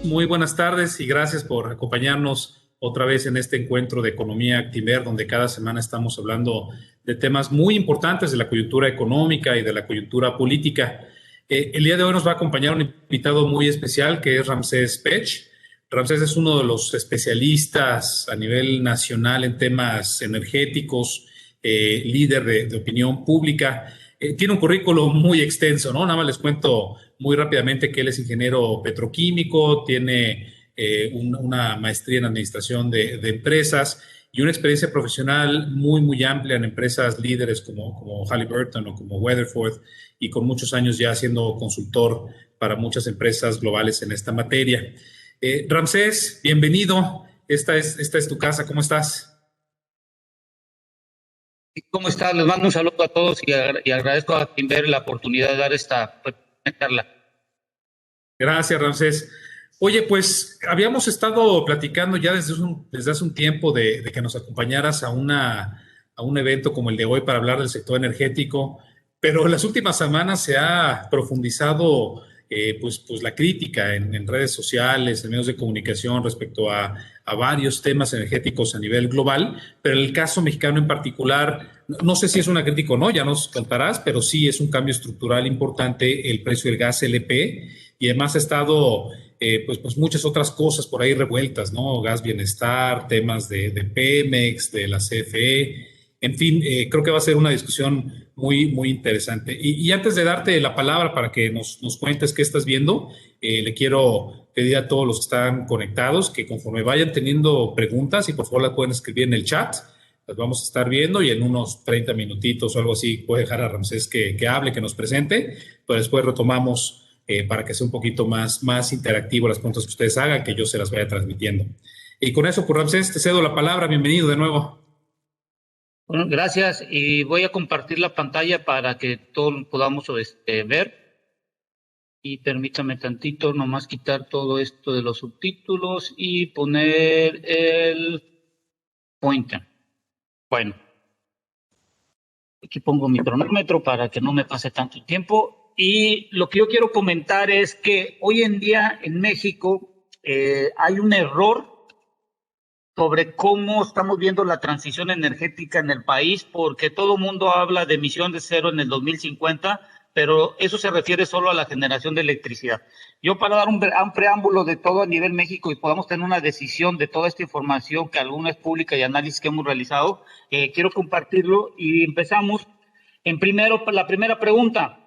Muy buenas tardes y gracias por acompañarnos otra vez en este encuentro de Economía Actinver, donde cada semana estamos hablando de temas muy importantes de la coyuntura económica y de la coyuntura política. El día de hoy nos va a acompañar un invitado muy especial que es Ramsés Pech. Ramsés es uno de los especialistas a nivel nacional en temas energéticos, líder de opinión pública. Tiene un currículo muy extenso, ¿no? Nada más les cuento muy rápidamente que él es ingeniero petroquímico, tiene una maestría en administración de empresas y una experiencia profesional muy amplia en empresas líderes como Halliburton o como Weatherford y con muchos años ya siendo consultor para muchas empresas globales en esta materia. Ramsés, bienvenido. Esta es tu casa. ¿Cómo estás? ¿Cómo estás? Les mando un saludo a todos y agradezco a Timber la oportunidad de dar esta charla. Gracias, Ramsés. Oye, pues habíamos estado platicando ya desde hace un tiempo de que nos acompañaras a un evento como el de hoy para hablar del sector energético, pero en las últimas semanas se ha profundizado pues la crítica en redes sociales, en medios de comunicación respecto a varios temas energéticos a nivel global, pero en el caso mexicano en particular, no sé si es una crítica o no, ya nos contarás, pero sí es un cambio estructural importante el precio del gas LP y además ha estado pues muchas otras cosas por ahí revueltas, ¿no? Gas Bienestar, temas de Pemex, de la CFE, en fin, creo que va a ser una discusión muy interesante. Y antes de darte la palabra para que nos cuentes qué estás viendo, le quiero pedir a todos los que están conectados que conforme vayan teniendo preguntas, y por favor las pueden escribir en el chat, las vamos a estar viendo y en unos 30 minutitos o algo así puede dejar a Ramsés que hable, que nos presente, pero después retomamos para que sea un poquito más interactivo las preguntas que ustedes hagan, que yo se las vaya transmitiendo. Y con eso, pues Ramsés, te cedo la palabra. Bienvenido de nuevo. Bueno, gracias y voy a compartir la pantalla para que todos podamos ver. Y permítame tantito nomás quitar todo esto de los subtítulos y poner el pointer. Bueno, aquí pongo mi cronómetro para que no me pase tanto tiempo. Y lo que yo quiero comentar es que hoy en día en México hay un error sobre cómo estamos viendo la transición energética en el país, porque todo el mundo habla de emisión de cero en el 2050, pero eso se refiere solo a la generación de electricidad. Yo para dar un preámbulo de todo a nivel México y podamos tener una decisión de toda esta información que alguna es pública y análisis que hemos realizado, quiero compartirlo y empezamos en la primera pregunta.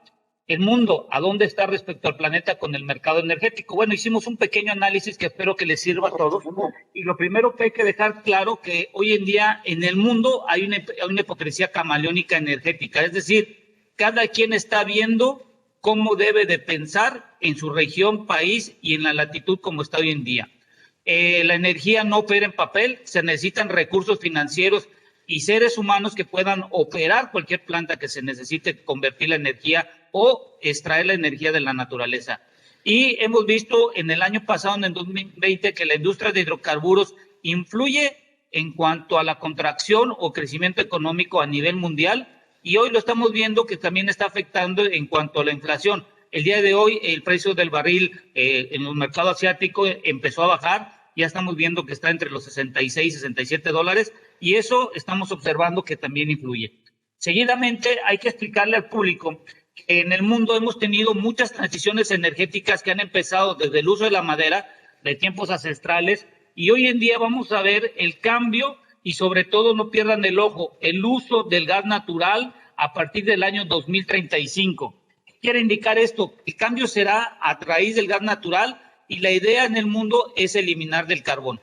El mundo, ¿a dónde está respecto al planeta con el mercado energético? Bueno, hicimos un pequeño análisis que espero que les sirva a todos. Y lo primero que hay que dejar claro que hoy en día en el mundo hay una hipocresía camaleónica energética. Es decir, cada quien está viendo cómo debe de pensar en su región, país y en la latitud como está hoy en día. La energía no opera en papel, se necesitan recursos financieros y seres humanos que puedan operar cualquier planta que se necesite convertir la energía o extraer la energía de la naturaleza. Y hemos visto en el año pasado, en el 2020, que la industria de hidrocarburos influye en cuanto a la contracción o crecimiento económico a nivel mundial, y hoy lo estamos viendo que también está afectando en cuanto a la inflación. El día de hoy el precio del barril en los mercados asiáticos empezó a bajar, ya estamos viendo que está entre los 66 y 67 dólares, y eso estamos observando que también influye. Seguidamente hay que explicarle al público que en el mundo hemos tenido muchas transiciones energéticas que han empezado desde el uso de la madera de tiempos ancestrales, y hoy en día vamos a ver el cambio y sobre todo no pierdan el ojo, el uso del gas natural a partir del año 2035. ¿Qué quiere indicar esto? El cambio será a raíz del gas natural y la idea en el mundo es eliminar del carbón.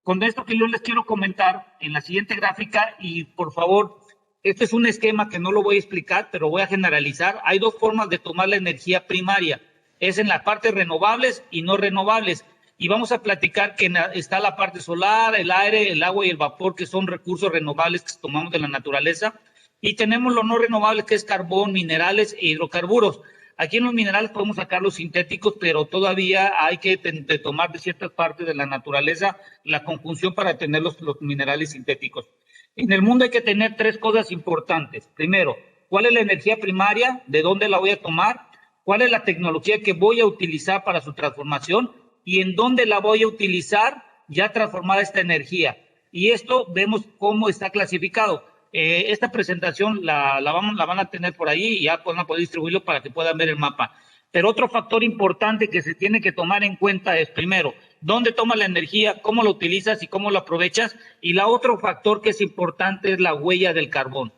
Con esto que yo les quiero comentar en la siguiente gráfica, y por favor, este es un esquema que no lo voy a explicar, pero voy a generalizar. Hay dos formas de tomar la energía primaria. Es en la parte renovables y no renovables. Y vamos a platicar que está la parte solar, el aire, el agua y el vapor, que son recursos renovables que tomamos de la naturaleza. Y tenemos lo no renovable, que es carbón, minerales e hidrocarburos. Aquí en los minerales podemos sacar los sintéticos, pero todavía hay que tomar de ciertas partes de la naturaleza la conjunción para tener los minerales sintéticos. En el mundo hay que tener tres cosas importantes. Primero, ¿cuál es la energía primaria? ¿De dónde la voy a tomar? ¿Cuál es la tecnología que voy a utilizar para su transformación? y en dónde la voy a utilizar ya transformada esta energía. Y esto vemos cómo está clasificado. Esta presentación la van a tener por ahí y ya van a poder distribuirlo para que puedan ver el mapa. Pero otro factor importante que se tiene que tomar en cuenta es, primero, dónde tomas la energía, cómo la utilizas y cómo la aprovechas. Y la otro factor que es importante es la huella del carbón.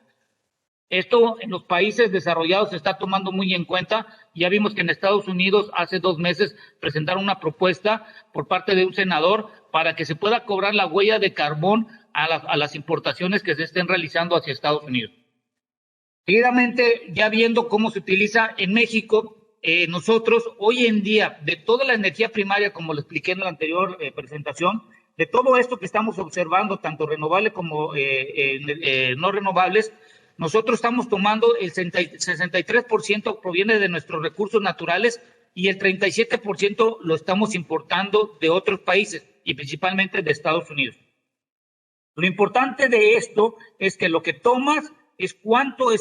Esto en los países desarrollados se está tomando muy en cuenta. Ya vimos que en Estados Unidos hace 2 meses presentaron una propuesta por parte de un senador para que se pueda cobrar la huella de carbón a las importaciones que se estén realizando hacia Estados Unidos. Seguidamente, ya viendo cómo se utiliza en México, nosotros hoy en día, de toda la energía primaria, como lo expliqué en la anterior presentación, de todo esto que estamos observando, tanto renovable como no renovables, nosotros estamos tomando el 63% proviene de nuestros recursos naturales y el 37% lo estamos importando de otros países y principalmente de Estados Unidos. Lo importante de esto es que lo que tomas es cuánto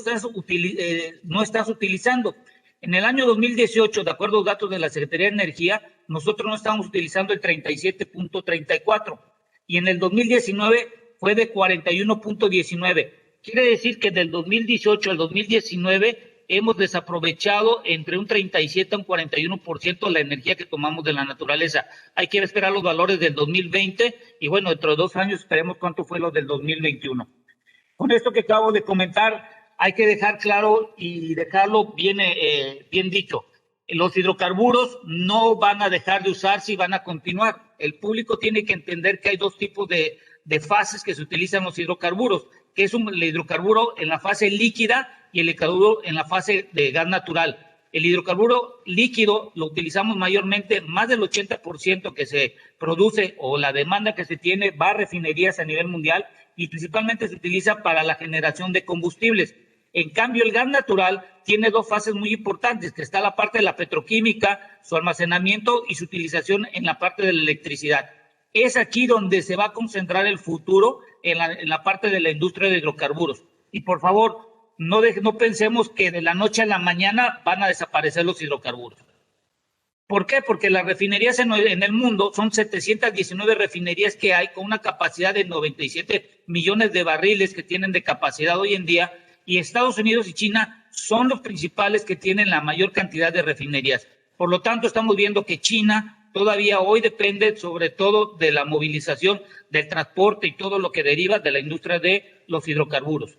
no estás utilizando. En el año 2018, de acuerdo a los datos de la Secretaría de Energía, nosotros no estábamos utilizando el 37.34 y en el 2019 fue de 41.19. Quiere decir que del 2018 al 2019 hemos desaprovechado entre un 37 a un 41% la energía que tomamos de la naturaleza. Hay que esperar los valores del 2020 y bueno, dentro de 2 años esperemos cuánto fue lo del 2021. Con esto que acabo de comentar, hay que dejar claro y dejarlo bien dicho. Los hidrocarburos no van a dejar de usarse y van a continuar. El público tiene que entender que hay 2 tipos de fases que se utilizan los hidrocarburos, que es el hidrocarburo en la fase líquida y el hidrocarburo en la fase de gas natural. El hidrocarburo líquido lo utilizamos mayormente, más del 80% que se produce o la demanda que se tiene va a refinerías a nivel mundial y principalmente se utiliza para la generación de combustibles. En cambio, el gas natural tiene 2 fases muy importantes, que está la parte de la petroquímica, su almacenamiento y su utilización en la parte de la electricidad. Es aquí donde se va a concentrar el futuro en la parte de la industria de hidrocarburos. Y por favor, no pensemos que de la noche a la mañana van a desaparecer los hidrocarburos. ¿Por qué? Porque las refinerías en el mundo son 719 refinerías que hay con una capacidad de 97 millones de barriles que tienen de capacidad hoy en día, y Estados Unidos y China son los principales que tienen la mayor cantidad de refinerías. Por lo tanto, estamos viendo que China todavía hoy depende sobre todo de la movilización del transporte y todo lo que deriva de la industria de los hidrocarburos.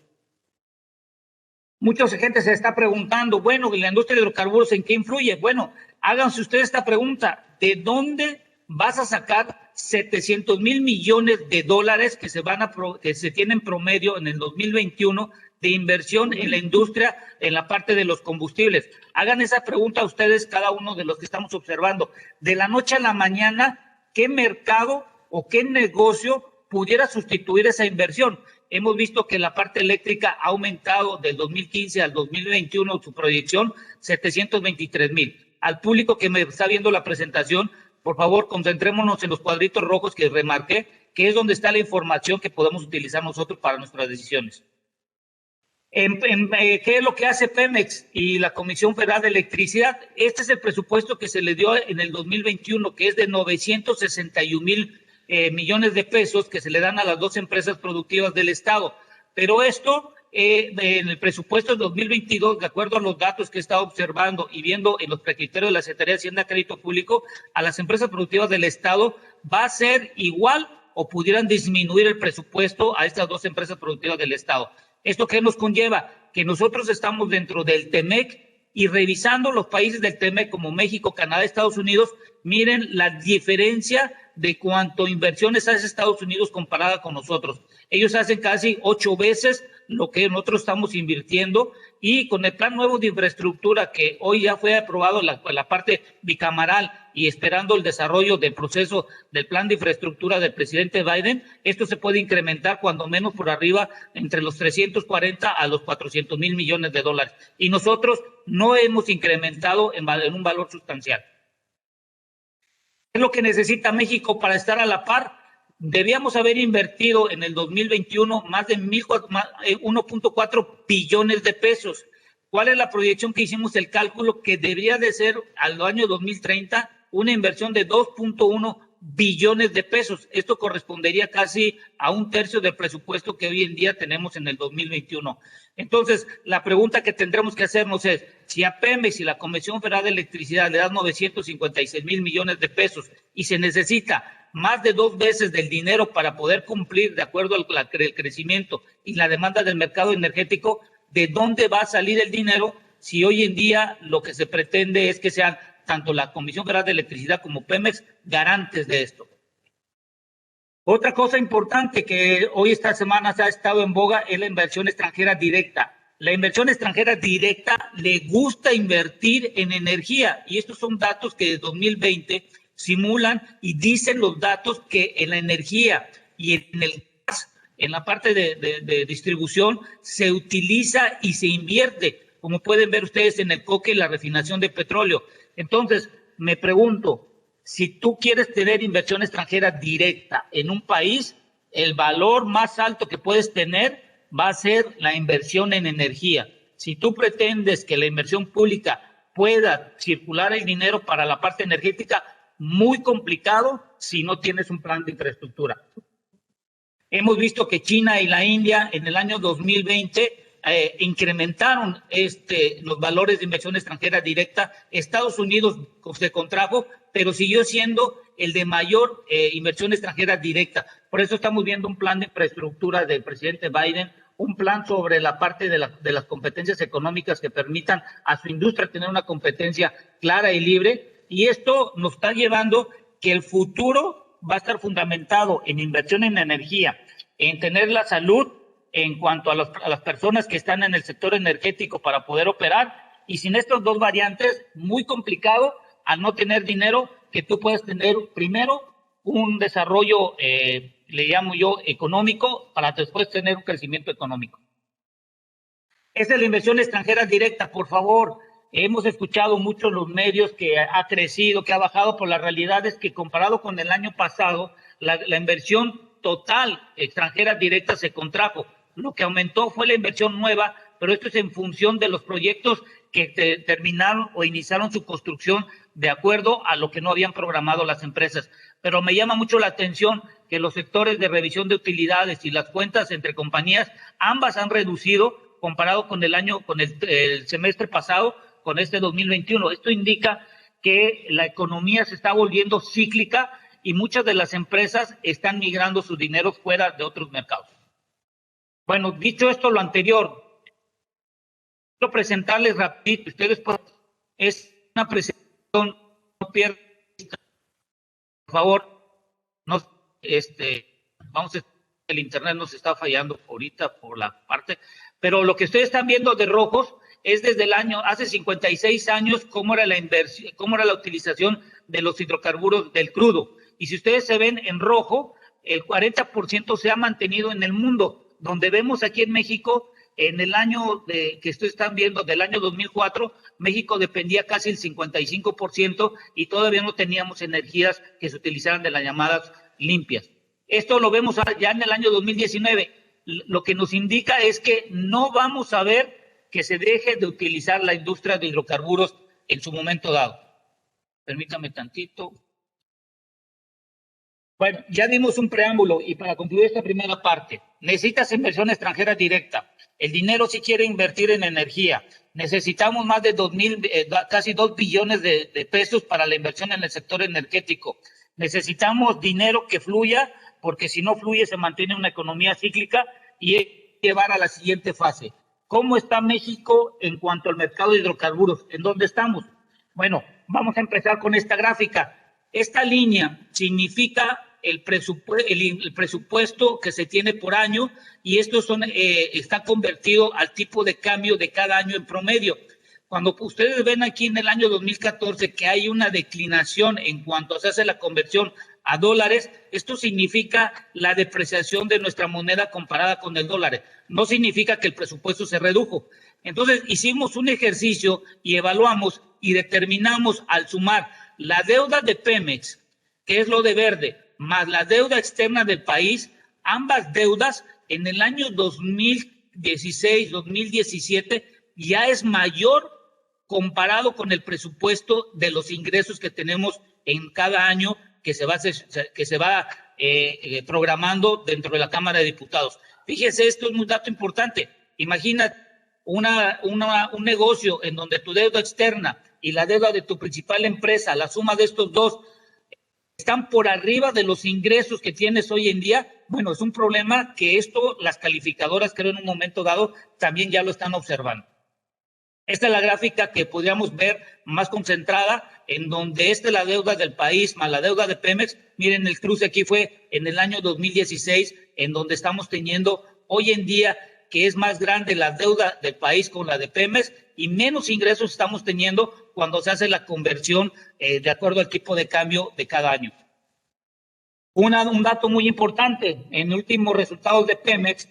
Mucha gente se está preguntando, bueno, la industria de hidrocarburos, ¿en qué influye? Bueno, háganse ustedes esta pregunta, ¿de dónde vas a sacar 700,000 millones de dólares que se tienen promedio en el 2021 de inversión en la industria, en la parte de los combustibles? Hagan esa pregunta a ustedes, cada uno de los que estamos observando. De la noche a la mañana, ¿qué mercado o qué negocio pudiera sustituir esa inversión? Hemos visto que la parte eléctrica ha aumentado del 2015 al 2021 su proyección 723,000. Al público que me está viendo la presentación, por favor, concentrémonos en los cuadritos rojos que remarqué, que es donde está la información que podemos utilizar nosotros para nuestras decisiones. ¿Qué es lo que hace Pemex y la Comisión Federal de Electricidad? Este es el presupuesto que se le dio en el 2021, que es de 961,000 millones de pesos que se le dan a las 2 empresas productivas del Estado. Pero esto, en el presupuesto de 2022, de acuerdo a los datos que he estado observando y viendo en los precriterios de la Secretaría de Hacienda y Crédito Público, a las empresas productivas del Estado va a ser igual o pudieran disminuir el presupuesto a estas 2 empresas productivas del Estado. ¿Esto qué nos conlleva? Que nosotros estamos dentro del TEMEC y revisando los países del TEMEC como México, Canadá, Estados Unidos, miren la diferencia de cuánto inversiones hace Estados Unidos comparada con nosotros. Ellos hacen casi 8 veces lo que nosotros estamos invirtiendo, y con el plan nuevo de infraestructura que hoy ya fue aprobado la parte bicameral y esperando el desarrollo del proceso del plan de infraestructura del presidente Biden, esto se puede incrementar cuando menos por arriba entre los 340 a los 400,000 millones de dólares. Y nosotros no hemos incrementado en un valor sustancial. ¿Qué es lo que necesita México para estar a la par? Debíamos haber invertido en el 2021 más de 1.4 billones de pesos. ¿Cuál es la proyección que hicimos? El cálculo que debería de ser al año 2030 una inversión de 2.1 billones de pesos. Esto correspondería casi a un tercio del presupuesto que hoy en día tenemos en el 2021. Entonces, la pregunta que tendremos que hacernos es, si a Pemex y la Comisión Federal de Electricidad le dan 956 mil millones de pesos y se necesita más de 2 veces del dinero para poder cumplir de acuerdo al crecimiento y la demanda del mercado energético, ¿de dónde va a salir el dinero si hoy en día lo que se pretende es que sean tanto la Comisión Federal de Electricidad como Pemex garantes de esto? Otra cosa importante que hoy estas semanas ha estado en boga es la inversión extranjera directa. La inversión extranjera directa le gusta invertir en energía, y estos son datos que de 2020 simulan y dicen los datos que en la energía y en el gas, en la parte de distribución, se utiliza y se invierte, como pueden ver ustedes en el coque y la refinación de petróleo. Entonces, me pregunto, si tú quieres tener inversión extranjera directa en un país, el valor más alto que puedes tener va a ser la inversión en energía. Si tú pretendes que la inversión pública pueda circular el dinero para la parte energética, muy complicado si no tienes un plan de infraestructura. Hemos visto que China y la India en el año 2020 incrementaron los valores de inversión extranjera directa. Estados Unidos se contrajo, pero siguió siendo el de mayor inversión extranjera directa. Por eso estamos viendo un plan de infraestructura del presidente Biden, un plan sobre la parte de las competencias económicas que permitan a su industria tener una competencia clara y libre. Y esto nos está llevando que el futuro va a estar fundamentado en inversión en energía, en tener la salud en cuanto a las personas que están en el sector energético para poder operar, y sin estas dos variantes, muy complicado al no tener dinero, que tú puedes tener primero un desarrollo, le llamo yo, económico, para después tener un crecimiento económico. Esa es la inversión extranjera directa, por favor. Hemos escuchado mucho en los medios que ha crecido, que ha bajado, por la realidad es que comparado con el año pasado, la inversión total extranjera directa se contrajo. Lo que aumentó fue la inversión nueva, pero esto es en función de los proyectos que terminaron o iniciaron su construcción de acuerdo a lo que no habían programado las empresas. Pero me llama mucho la atención que los sectores de revisión de utilidades y las cuentas entre compañías, ambas han reducido comparado con el semestre pasado, con este 2021. Esto indica que la economía se está volviendo cíclica y muchas de las empresas están migrando su dinero fuera de otros mercados. Bueno, dicho esto, lo anterior, quiero presentarles rapidito. Ustedes es una presentación, no pierdan, por favor, no, vamos a, el internet nos está fallando ahorita por la parte, pero lo que ustedes están viendo de rojos es desde el año, hace 56 años, cómo era la inversión, cómo era la utilización de los hidrocarburos del crudo. Y si ustedes se ven en rojo, el 40% se ha mantenido en el mundo, donde vemos aquí en México, en el año que ustedes están viendo, del año 2004, México dependía casi el 55% y todavía no teníamos energías que se utilizaran de las llamadas limpias. Esto lo vemos ya en el año 2019. Lo que nos indica es que no vamos a ver que se deje de utilizar la industria de hidrocarburos en su momento dado. Permítame tantito. Bueno, ya dimos un preámbulo y para concluir esta primera parte, necesitas inversión extranjera directa. El dinero sí quiere invertir en energía. Necesitamos más de casi 2 billones de pesos para la inversión en el sector energético. Necesitamos dinero que fluya, porque si no fluye se mantiene una economía cíclica y llevar a la siguiente fase. ¿Cómo está México en cuanto al mercado de hidrocarburos? ¿En dónde estamos? Bueno, vamos a empezar con esta gráfica. Esta línea significa el presupuesto que se tiene por año y esto está convertido al tipo de cambio de cada año en promedio. Cuando ustedes ven aquí en el año 2014 que hay una declinación en cuanto se hace la conversión a dólares, esto significa la depreciación de nuestra moneda comparada con el dólar. No significa que el presupuesto se redujo. Entonces hicimos un ejercicio y evaluamos y determinamos al sumar la deuda de Pemex, que es lo de verde, más la deuda externa del país, ambas deudas en el año 2016, 2017 ya es mayor comparado con el presupuesto de los ingresos que tenemos en cada año que se va programando dentro de la Cámara de Diputados. Fíjese, esto es un dato importante. Imagina un negocio en donde tu deuda externa y la deuda de tu principal empresa, la suma de estos dos, están por arriba de los ingresos que tienes hoy en día. Bueno, es un problema que esto las calificadoras, creo, en un momento dado también ya lo están observando. Esta es la gráfica que podríamos ver más concentrada, en donde esta es la deuda del país más la deuda de Pemex. Miren, el cruce aquí fue en el año 2016, en donde estamos teniendo hoy en día que es más grande la deuda del país con la de Pemex y menos ingresos estamos teniendo cuando se hace la conversión de acuerdo al tipo de cambio de cada año. Un dato muy importante, en últimos resultados de Pemex,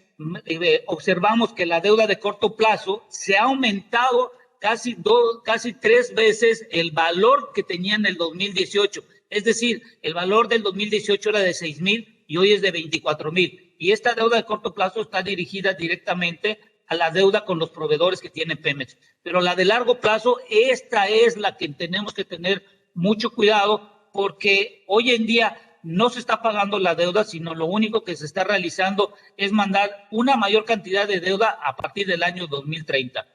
observamos que la deuda de corto plazo se ha aumentado casi 3 veces el valor que tenía en el 2018. Es decir, el valor del 2018 era de 6,000 y hoy es de 24,000. Y esta deuda de corto plazo está dirigida directamente a la deuda con los proveedores que tiene Pemex. Pero la de largo plazo, esta es la que tenemos que tener mucho cuidado, porque hoy en día no se está pagando la deuda, sino lo único que se está realizando es mandar una mayor cantidad de deuda a partir del año 2030.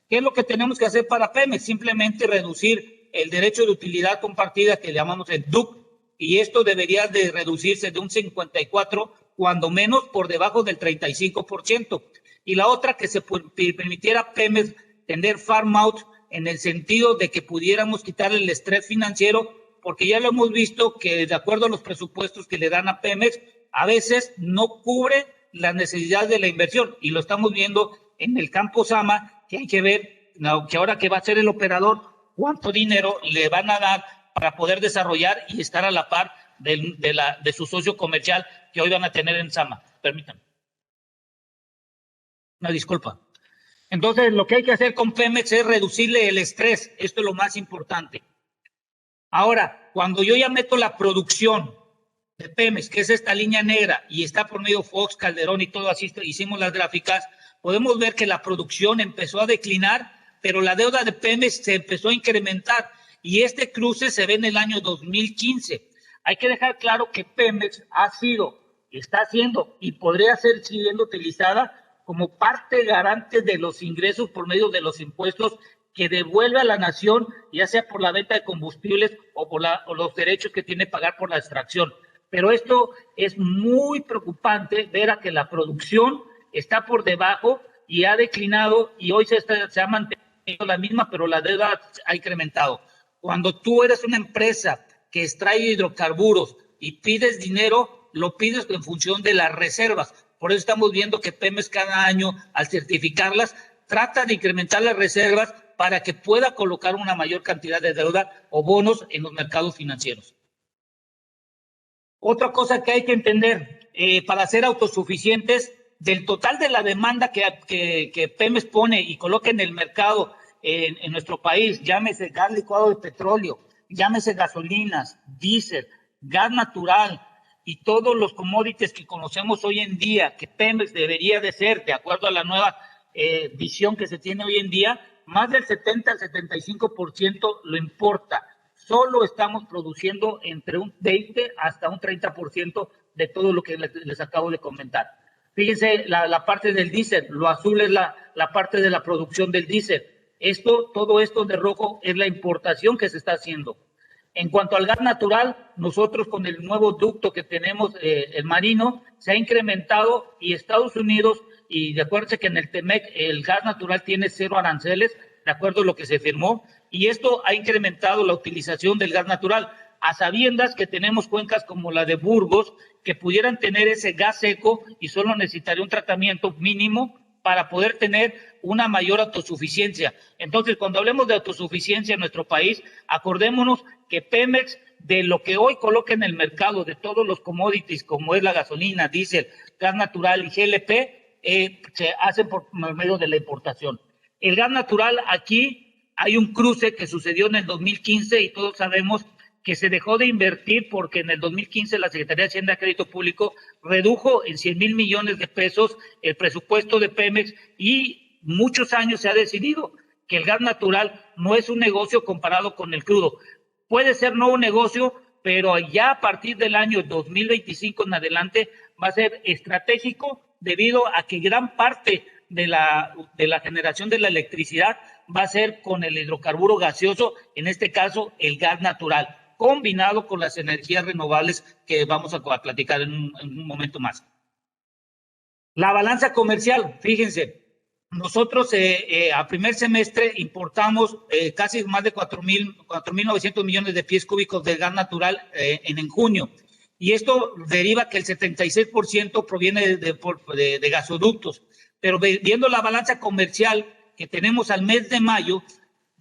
¿Qué es lo que tenemos que hacer para Pemex? Simplemente reducir el derecho de utilidad compartida que llamamos el DUC, y esto debería de reducirse de un 54%, cuando menos por debajo del 35%. Y la otra, que se permitiera a Pemex tener farm out en el sentido de que pudiéramos quitarle el estrés financiero, porque ya lo hemos visto que de acuerdo a los presupuestos que le dan a Pemex, a veces no cubre la necesidad de la inversión, y lo estamos viendo en el campo Sama, que hay que ver, que ahora que va a ser el operador, cuánto dinero le van a dar para poder desarrollar y estar a la par de su socio comercial que hoy van a tener en Sama. Permítanme. Una disculpa. Entonces, lo que hay que hacer con Pemex es reducirle el estrés. Esto es lo más importante. Ahora, cuando yo ya meto la producción de Pemex, que es esta línea negra, y está por medio Fox, Calderón y todo así, hicimos las gráficas, podemos ver que la producción empezó a declinar, pero la deuda de Pemex se empezó a incrementar, y este cruce se ve en el año 2015. Hay que dejar claro que Pemex ha sido, está siendo y podría ser siendo utilizada como parte garante de los ingresos por medio de los impuestos que devuelve a la nación, ya sea por la venta de combustibles o por los derechos que tiene que pagar por la extracción. Pero esto es muy preocupante, ver a que la producción está por debajo y ha declinado, y hoy se ha mantenido la misma, pero la deuda ha incrementado. Cuando tú eres una empresa que extrae hidrocarburos y pides dinero, lo pides en función de las reservas. Por eso estamos viendo que Pemex cada año, al certificarlas, trata de incrementar las reservas para que pueda colocar una mayor cantidad de deuda o bonos en los mercados financieros. Otra cosa que hay que entender, para ser autosuficientes, del total de la demanda que Pemex pone y coloca en el mercado en nuestro país, llámese gas licuado de petróleo, llámese gasolinas, diésel, gas natural y todos los commodities que conocemos hoy en día, que Pemex debería de ser, de acuerdo a la nueva visión que se tiene hoy en día, más del 70 al 75% lo importa. Solo estamos produciendo entre un 20 hasta un 30% de todo lo que les acabo de comentar. Fíjense la parte del diésel, lo azul es la parte de la producción del diésel. Todo esto de rojo es la importación que se está haciendo. En cuanto al gas natural, nosotros con el nuevo ducto que tenemos, el marino, se ha incrementado, y Estados Unidos, y de acuerdo que en el TEMEC el gas natural tiene 0 aranceles, de acuerdo a lo que se firmó, y esto ha incrementado la utilización del gas natural, a sabiendas que tenemos cuencas como la de Burgos, que pudieran tener ese gas seco y solo necesitaría un tratamiento mínimo para poder tener una mayor autosuficiencia. Entonces, cuando hablemos de autosuficiencia en nuestro país, acordémonos que Pemex, de lo que hoy coloca en el mercado, de todos los commodities, como es la gasolina, diésel, gas natural y GLP, se hacen por medio de la importación. El gas natural, aquí hay un cruce que sucedió en el 2015 y todos sabemos que se dejó de invertir porque en el 2015 la Secretaría de Hacienda y Crédito Público redujo en 100,000 millones de pesos el presupuesto de Pemex, y muchos años se ha decidido que el gas natural no es un negocio comparado con el crudo. Puede ser no un negocio, pero ya a partir del año 2025 en adelante va a ser estratégico debido a que gran parte de la generación de la electricidad va a ser con el hidrocarburo gaseoso, en este caso el gas natural, combinado con las energías renovables que vamos a platicar en un momento más. La balanza comercial, fíjense, nosotros a primer semestre importamos casi más de 4.900 millones de pies cúbicos de gas natural en junio. Y esto deriva que el 76% proviene de gasoductos. Pero viendo la balanza comercial que tenemos al mes de mayo,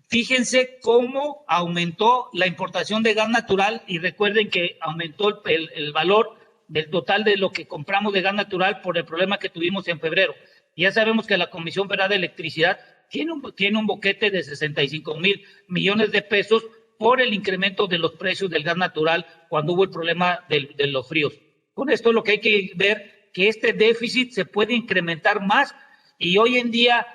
fíjense cómo aumentó la importación de gas natural y recuerden que aumentó el valor del total de lo que compramos de gas natural por el problema que tuvimos en febrero. Ya sabemos que la Comisión Federal de Electricidad tiene un boquete de 65,000 millones de pesos por el incremento de los precios del gas natural cuando hubo el problema de los fríos. Con esto lo que hay que ver que este déficit se puede incrementar más y hoy en día,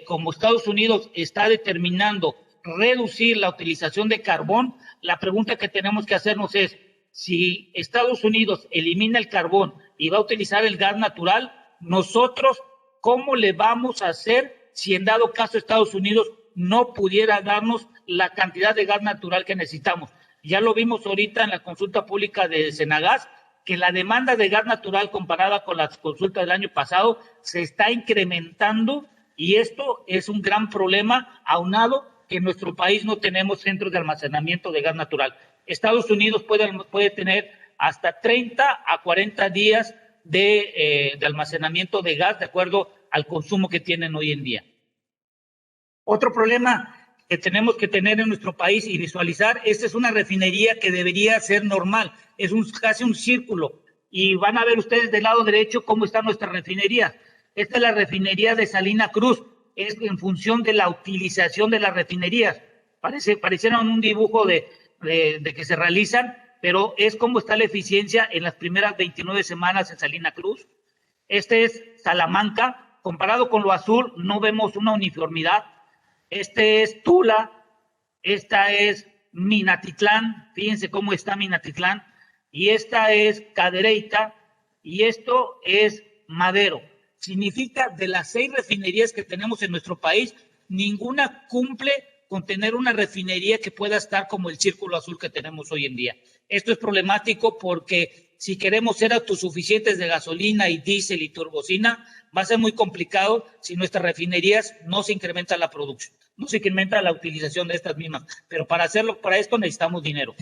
como Estados Unidos está determinando reducir la utilización de carbón, la pregunta que tenemos que hacernos es, si Estados Unidos elimina el carbón y va a utilizar el gas natural, nosotros, ¿cómo le vamos a hacer si en dado caso Estados Unidos no pudiera darnos la cantidad de gas natural que necesitamos? Ya lo vimos ahorita en la consulta pública de Senagas, que la demanda de gas natural comparada con las consultas del año pasado se está incrementando y esto es un gran problema, aunado que en nuestro país no tenemos centros de almacenamiento de gas natural. Estados Unidos puede tener hasta 30 a 40 días de almacenamiento de gas de acuerdo al consumo que tienen hoy en día. Otro problema que tenemos que tener en nuestro país y visualizar, esta es una refinería que debería ser normal, es casi un círculo, y van a ver ustedes del lado derecho cómo está nuestra refinería. Esta es la refinería de Salina Cruz, es en función de la utilización de las refinerías. Pareciera un dibujo de que se realizan, pero es cómo está la eficiencia en las primeras 29 semanas en Salina Cruz. Este es Salamanca, comparado con lo azul no vemos una uniformidad. Este es Tula, esta es Minatitlán, fíjense cómo está Minatitlán, y esta es Cadereyta, y esto es Madero. Significa de las 6 refinerías que tenemos en nuestro país, ninguna cumple con tener una refinería que pueda estar como el círculo azul que tenemos hoy en día. Esto es problemático porque si queremos ser autosuficientes de gasolina y diésel y turbocina, va a ser muy complicado si nuestras refinerías no se incrementa la producción, no se incrementa la utilización de estas mismas. Pero para hacerlo, para esto necesitamos dinero.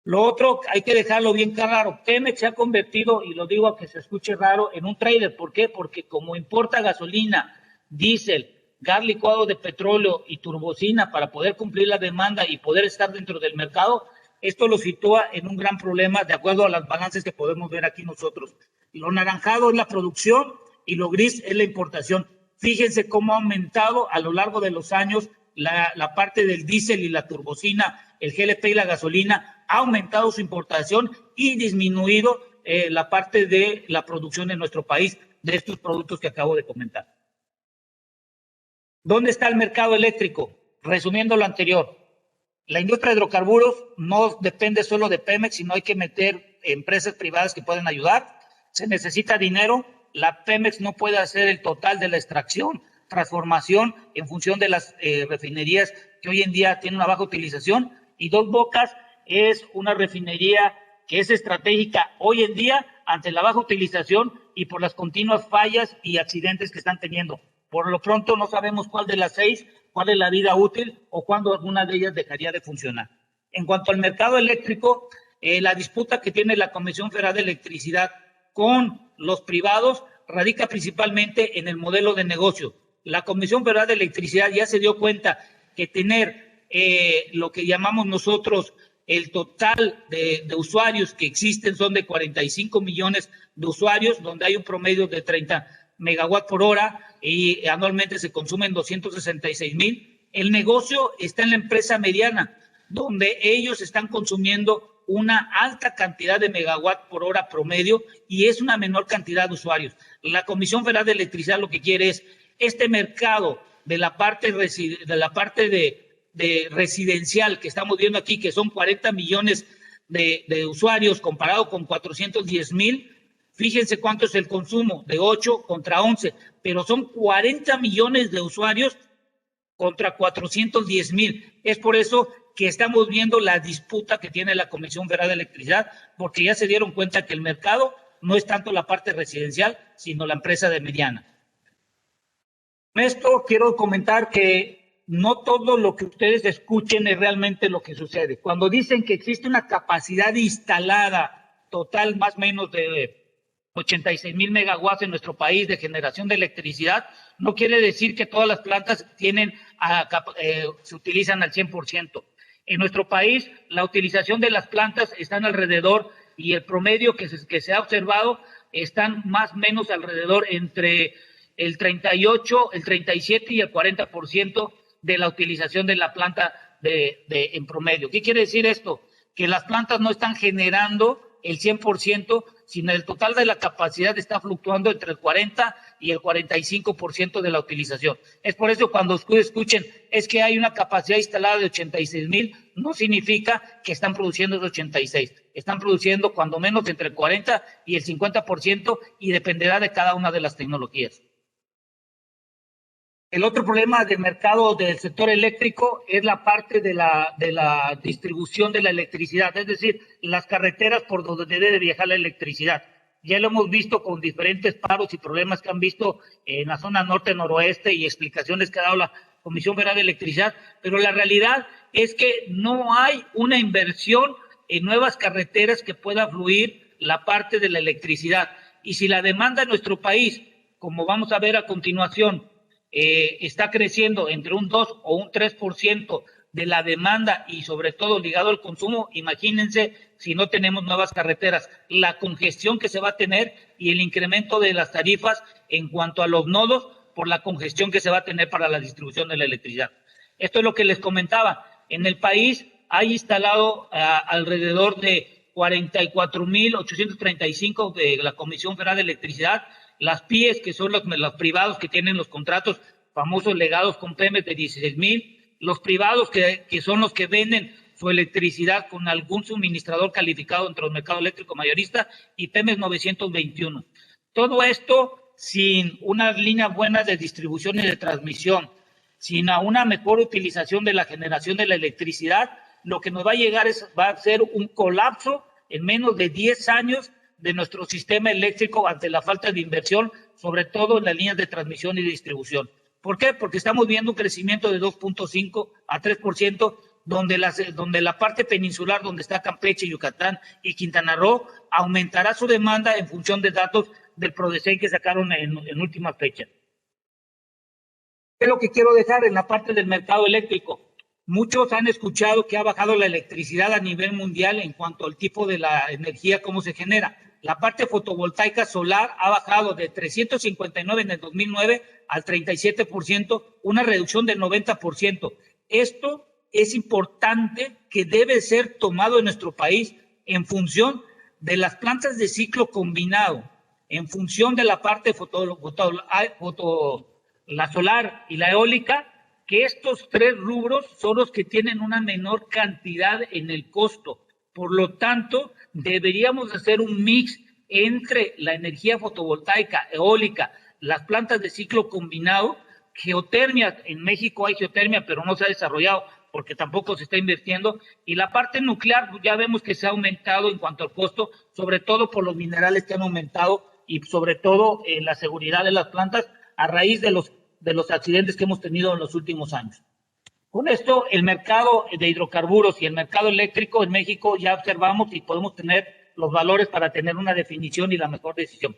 Lo otro, hay que dejarlo bien claro, Pemex se ha convertido, y lo digo aunque se escuche raro, en un trader. ¿Por qué? Porque como importa gasolina, diésel, gas licuado de petróleo y turbocina para poder cumplir la demanda y poder estar dentro del mercado, esto lo sitúa en un gran problema de acuerdo a las balances que podemos ver aquí nosotros. Lo naranjado es la producción y lo gris es la importación. Fíjense cómo ha aumentado a lo largo de los años la parte del diésel y la turbocina, el GLP y la gasolina, ha aumentado su importación y disminuido la parte de la producción en nuestro país de estos productos que acabo de comentar. ¿Dónde está el mercado eléctrico? Resumiendo lo anterior, la industria de hidrocarburos no depende solo de Pemex, sino hay que meter empresas privadas que pueden ayudar. Se necesita dinero. La Pemex no puede hacer el total de la extracción, transformación en función de las refinerías que hoy en día tienen una baja utilización. Y Dos Bocas es una refinería que es estratégica hoy en día ante la baja utilización y por las continuas fallas y accidentes que están teniendo. Por lo pronto no sabemos cuál de las 6, cuál es la vida útil o cuándo alguna de ellas dejaría de funcionar. En cuanto al mercado eléctrico, la disputa que tiene la Comisión Federal de Electricidad con los privados radica principalmente en el modelo de negocio. La Comisión Federal de Electricidad ya se dio cuenta que tener lo que llamamos nosotros el total de usuarios que existen son de 45 millones de usuarios, donde hay un promedio de 30 megawatt por hora y anualmente se consumen 266,000. El negocio está en la empresa mediana, donde ellos están consumiendo una alta cantidad de megawatt por hora promedio y es una menor cantidad de usuarios. La Comisión Federal de Electricidad lo que quiere es este mercado de la parte de residencial que estamos viendo aquí, que son 40 millones de usuarios comparado con 410,000, fíjense cuánto es el consumo, de 8 contra 11, pero son 40 millones de usuarios contra 410,000. Es por eso que estamos viendo la disputa que tiene la Comisión Federal de Electricidad, porque ya se dieron cuenta que el mercado no es tanto la parte residencial, sino la empresa de mediana. Con esto quiero comentar que no todo lo que ustedes escuchen es realmente lo que sucede. Cuando dicen que existe una capacidad instalada total más o menos de 86,000 megawatts en nuestro país de generación de electricidad, no quiere decir que todas las plantas se utilizan al 100%. En nuestro país, la utilización de las plantas están alrededor, y el promedio que se ha observado, están más o menos alrededor entre el 38, el 37 y el 40% de la utilización de la planta en promedio. ¿Qué quiere decir esto? Que las plantas no están generando el 100%, sino el total de la capacidad está fluctuando entre el 40 y el 45% de la utilización. Es por eso cuando ustedes escuchen, es que hay una capacidad instalada de 86,000, no significa que están produciendo de 86. Están produciendo cuando menos entre el 40 y el 50%, y dependerá de cada una de las tecnologías. El otro problema del mercado del sector eléctrico es la parte de la distribución de la electricidad, es decir, las carreteras por donde debe viajar la electricidad. Ya lo hemos visto con diferentes paros y problemas que han visto en la zona norte-noroeste y explicaciones que ha dado la Comisión Federal de Electricidad, pero la realidad es que no hay una inversión en nuevas carreteras que pueda fluir la parte de la electricidad. Y si la demanda en nuestro país, como vamos a ver a continuación, está creciendo entre un 2 o un 3% de la demanda y sobre todo ligado al consumo, imagínense si no tenemos nuevas carreteras, la congestión que se va a tener y el incremento de las tarifas en cuanto a los nodos por la congestión que se va a tener para la distribución de la electricidad. Esto es lo que les comentaba. En el país hay instalado alrededor de 44,835 de la Comisión Federal de Electricidad. Las PIEs, que son los privados que tienen los contratos famosos legados con PEMES de 16,000, los privados que son los que venden su electricidad con algún suministrador calificado entre los mercados eléctricos mayoristas, y PEMES 921. Todo esto sin unas líneas buenas de distribución y de transmisión, sin una mejor utilización de la generación de la electricidad, lo que nos va a llegar va a ser un colapso en menos de 10 años de nuestro sistema eléctrico ante la falta de inversión, sobre todo en las líneas de transmisión y distribución. ¿Por qué? Porque estamos viendo un crecimiento de 2.5 a 3%, donde la parte peninsular, donde está Campeche, Yucatán y Quintana Roo, aumentará su demanda en función de datos del PRODECEN que sacaron en última fecha. ¿Qué es lo que quiero dejar en la parte del mercado eléctrico? Muchos han escuchado que ha bajado la electricidad a nivel mundial en cuanto al tipo de la energía, cómo se genera. La parte fotovoltaica solar ha bajado de 359 en el 2009 al 37%, una reducción del 90%. Esto es importante, que debe ser tomado en nuestro país en función de las plantas de ciclo combinado, en función de la parte la solar y la eólica, que estos tres rubros son los que tienen una menor cantidad en el costo. Por lo tanto, deberíamos hacer un mix entre la energía fotovoltaica, eólica, las plantas de ciclo combinado, geotermia. En México hay geotermia, pero no se ha desarrollado porque tampoco se está invirtiendo. Y la parte nuclear, ya vemos que se ha aumentado en cuanto al costo, sobre todo por los minerales que han aumentado y sobre todo la seguridad de las plantas a raíz de los accidentes que hemos tenido en los últimos años. Con esto, el mercado de hidrocarburos y el mercado eléctrico en México ya observamos y podemos tener los valores para tener una definición y la mejor decisión.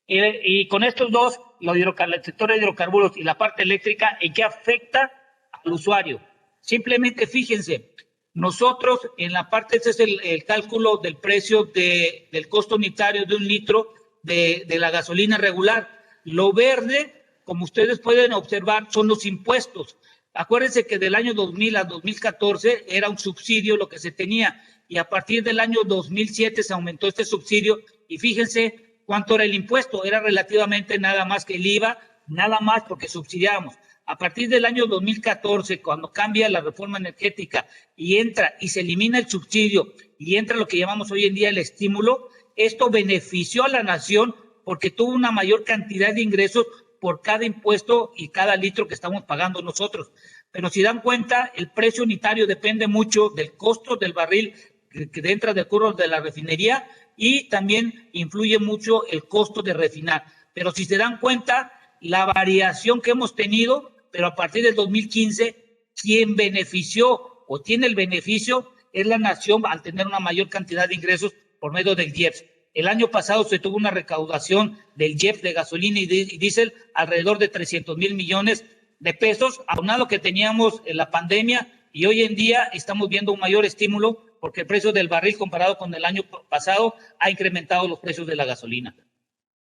Y con estos dos, el sector de hidrocarburos y la parte eléctrica, ¿en qué afecta al usuario? Simplemente fíjense, nosotros en la parte, este es el cálculo del precio del costo unitario de un litro de la gasolina regular. Lo verde, como ustedes pueden observar, son los impuestos. Acuérdense que del año 2000 a 2014 era un subsidio lo que se tenía, y a partir del año 2007 se aumentó este subsidio, y fíjense cuánto era el impuesto, era relativamente nada más que el IVA, nada más porque subsidiábamos. A partir del año 2014, cuando cambia la reforma energética y entra y se elimina el subsidio y entra lo que llamamos hoy en día el estímulo, esto benefició a la nación porque tuvo una mayor cantidad de ingresos por cada impuesto y cada litro que estamos pagando nosotros. Pero si dan cuenta, el precio unitario depende mucho del costo del barril que entra del curro de la refinería y también influye mucho el costo de refinar. Pero si se dan cuenta, la variación que hemos tenido, pero a partir del 2015, quien benefició o tiene el beneficio es la nación al tener una mayor cantidad de ingresos por medio del IEPS. El año pasado se tuvo una recaudación del IEPS de gasolina y diésel alrededor de 300,000 millones de pesos, aunado que teníamos en la pandemia, y hoy en día estamos viendo un mayor estímulo porque el precio del barril comparado con el año pasado ha incrementado los precios de la gasolina.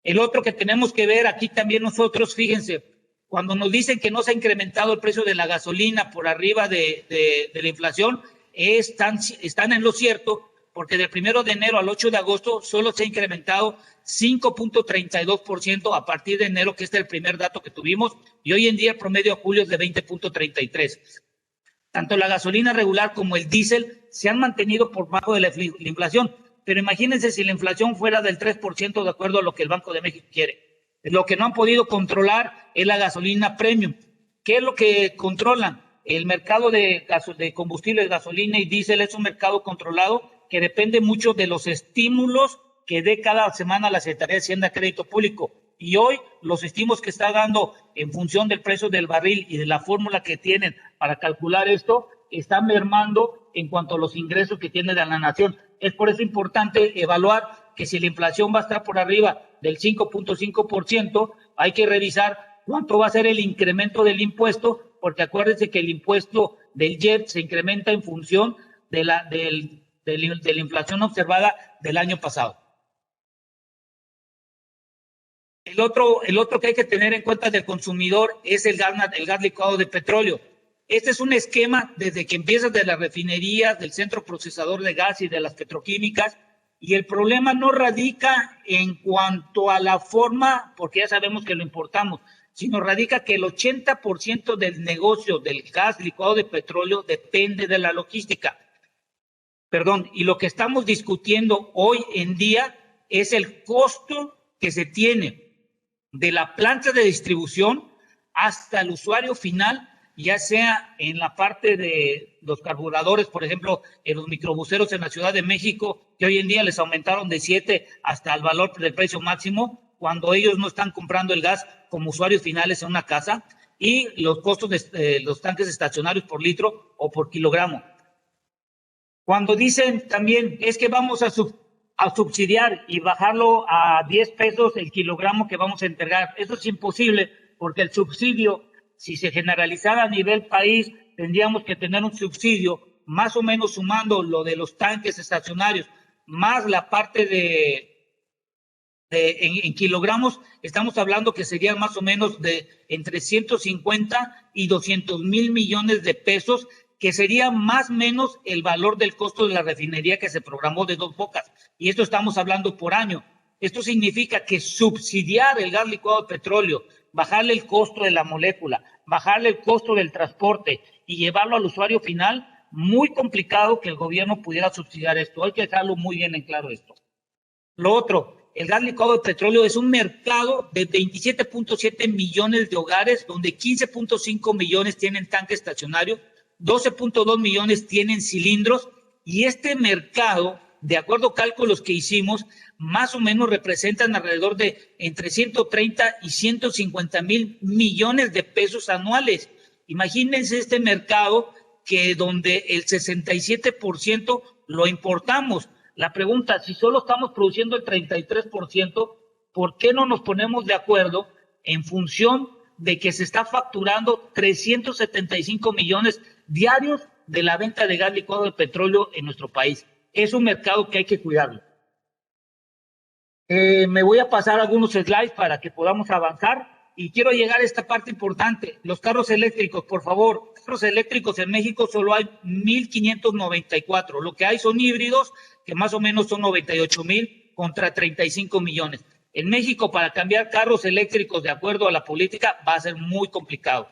El otro que tenemos que ver aquí también nosotros, fíjense, cuando nos dicen que no se ha incrementado el precio de la gasolina por arriba de la inflación, están en lo cierto, porque del 1 de enero al 8 de agosto solo se ha incrementado 5.32% a partir de enero, que este es el primer dato que tuvimos, y hoy en día el promedio a julio es de 20.33%. Tanto la gasolina regular como el diésel se han mantenido por bajo de la inflación, pero imagínense si la inflación fuera del 3% de acuerdo a lo que el Banco de México quiere. Lo que no han podido controlar es la gasolina premium. ¿Qué es lo que controlan? El mercado de combustibles, gasolina y diésel es un mercado controlado que depende mucho de los estímulos que dé cada semana la Secretaría de Hacienda Crédito Público. Y hoy los estímulos que está dando en función del precio del barril y de la fórmula que tienen para calcular esto, están mermando en cuanto a los ingresos que tiene de la nación. Es por eso importante evaluar que si la inflación va a estar por arriba del 5.5%, hay que revisar cuánto va a ser el incremento del impuesto, porque acuérdense que el impuesto del IEPS se incrementa en función de la inflación observada del año pasado. El otro que hay que tener en cuenta del consumidor es el gas licuado de petróleo. Este es un esquema desde que empieza de las refinerías, del centro procesador de gas y de las petroquímicas, y el problema no radica en cuanto a la forma, porque ya sabemos que lo importamos, sino radica que el 80% del negocio del gas licuado de petróleo depende de la logística. Y lo que estamos discutiendo hoy en día es el costo que se tiene de la planta de distribución hasta el usuario final, ya sea en la parte de los carburadores, por ejemplo, en los microbuseros en la Ciudad de México, que hoy en día les aumentaron de 7 hasta el valor del precio máximo, cuando ellos no están comprando el gas como usuarios finales en una casa, y los costos de los tanques estacionarios por litro o por kilogramo. Cuando dicen también es que vamos a subsidiar y bajarlo a 10 pesos el kilogramo que vamos a entregar, eso es imposible, porque el subsidio, si se generalizara a nivel país, tendríamos que tener un subsidio más o menos sumando lo de los tanques estacionarios, más la parte en kilogramos, estamos hablando que serían más o menos de entre 150 y 200,000 millones de pesos, que sería más o menos el valor del costo de la refinería que se programó de Dos Bocas. Y esto estamos hablando por año. Esto significa que subsidiar el gas licuado de petróleo, bajarle el costo de la molécula, bajarle el costo del transporte y llevarlo al usuario final, muy complicado que el gobierno pudiera subsidiar esto. Hay que dejarlo muy bien en claro esto. Lo otro, el gas licuado de petróleo es un mercado de 27.7 millones de hogares, donde 15.5 millones tienen tanque estacionario, 12.2 millones tienen cilindros, y este mercado, de acuerdo a cálculos que hicimos, más o menos representan alrededor de entre 130 y 150,000 millones de pesos anuales. Imagínense este mercado que donde el 67% lo importamos. La pregunta, si solo estamos produciendo el 33%, ¿por qué no nos ponemos de acuerdo en función de que se está facturando 375 millones diarios de la venta de gas licuado de petróleo en nuestro país? Es un mercado que hay que cuidarlo. Me voy a pasar algunos slides para que podamos avanzar y quiero llegar a esta parte importante. Los carros eléctricos, por favor. Carros eléctricos en México solo hay 1,594. Lo que hay son híbridos, que más o menos son 98,000 contra 35 millones. En México, para cambiar carros eléctricos de acuerdo a la política, va a ser muy complicado.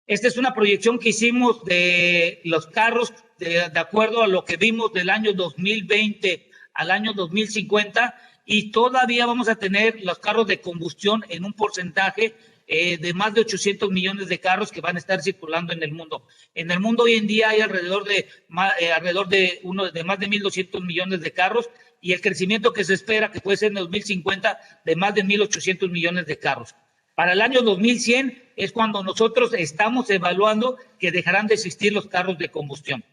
Esta es una proyección que hicimos de los carros de acuerdo a lo que vimos del año 2020 al año 2050, y todavía vamos a tener los carros de combustión en un porcentaje de más de 800 millones de carros que van a estar circulando en el mundo. En el mundo hoy en día hay alrededor de más de 1.200 millones de carros, y el crecimiento que se espera, que puede ser en 2050, de más de 1.800 millones de carros. Para el año 2100 es cuando nosotros estamos evaluando que dejarán de existir los carros de combustión.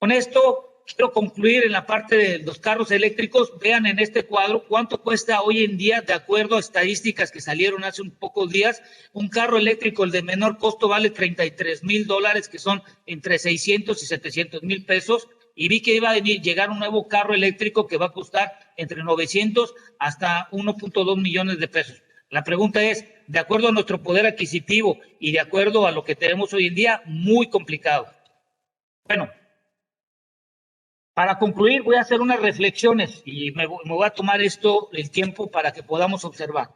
Con esto quiero concluir en la parte de los carros eléctricos. Vean en este cuadro cuánto cuesta hoy en día, de acuerdo a estadísticas que salieron hace un pocos días. Un carro eléctrico, el de menor costo, vale $33,000, que son entre 600 y 700 mil pesos. Y vi que iba a llegar un nuevo carro eléctrico que va a costar entre 900 hasta 1.2 millones de pesos. La pregunta es, de acuerdo a nuestro poder adquisitivo y de acuerdo a lo que tenemos hoy en día, muy complicado. Bueno, para concluir voy a hacer unas reflexiones y me voy a tomar el tiempo para que podamos observar.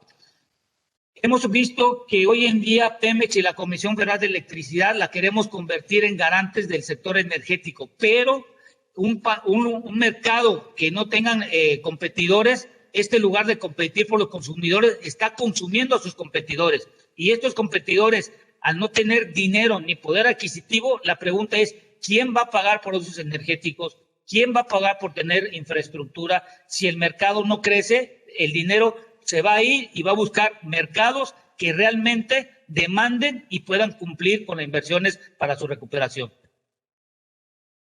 Hemos visto que hoy en día Pemex y la Comisión Federal de Electricidad la queremos convertir en garantes del sector energético, pero un mercado que no tengan competidores, en lugar de competir por los consumidores, está consumiendo a sus competidores. Y estos competidores, al no tener dinero ni poder adquisitivo, la pregunta es, ¿quién va a pagar por esos energéticos? ¿Quién va a pagar por tener infraestructura? Si el mercado no crece, el dinero se va a ir y va a buscar mercados que realmente demanden y puedan cumplir con las inversiones para su recuperación.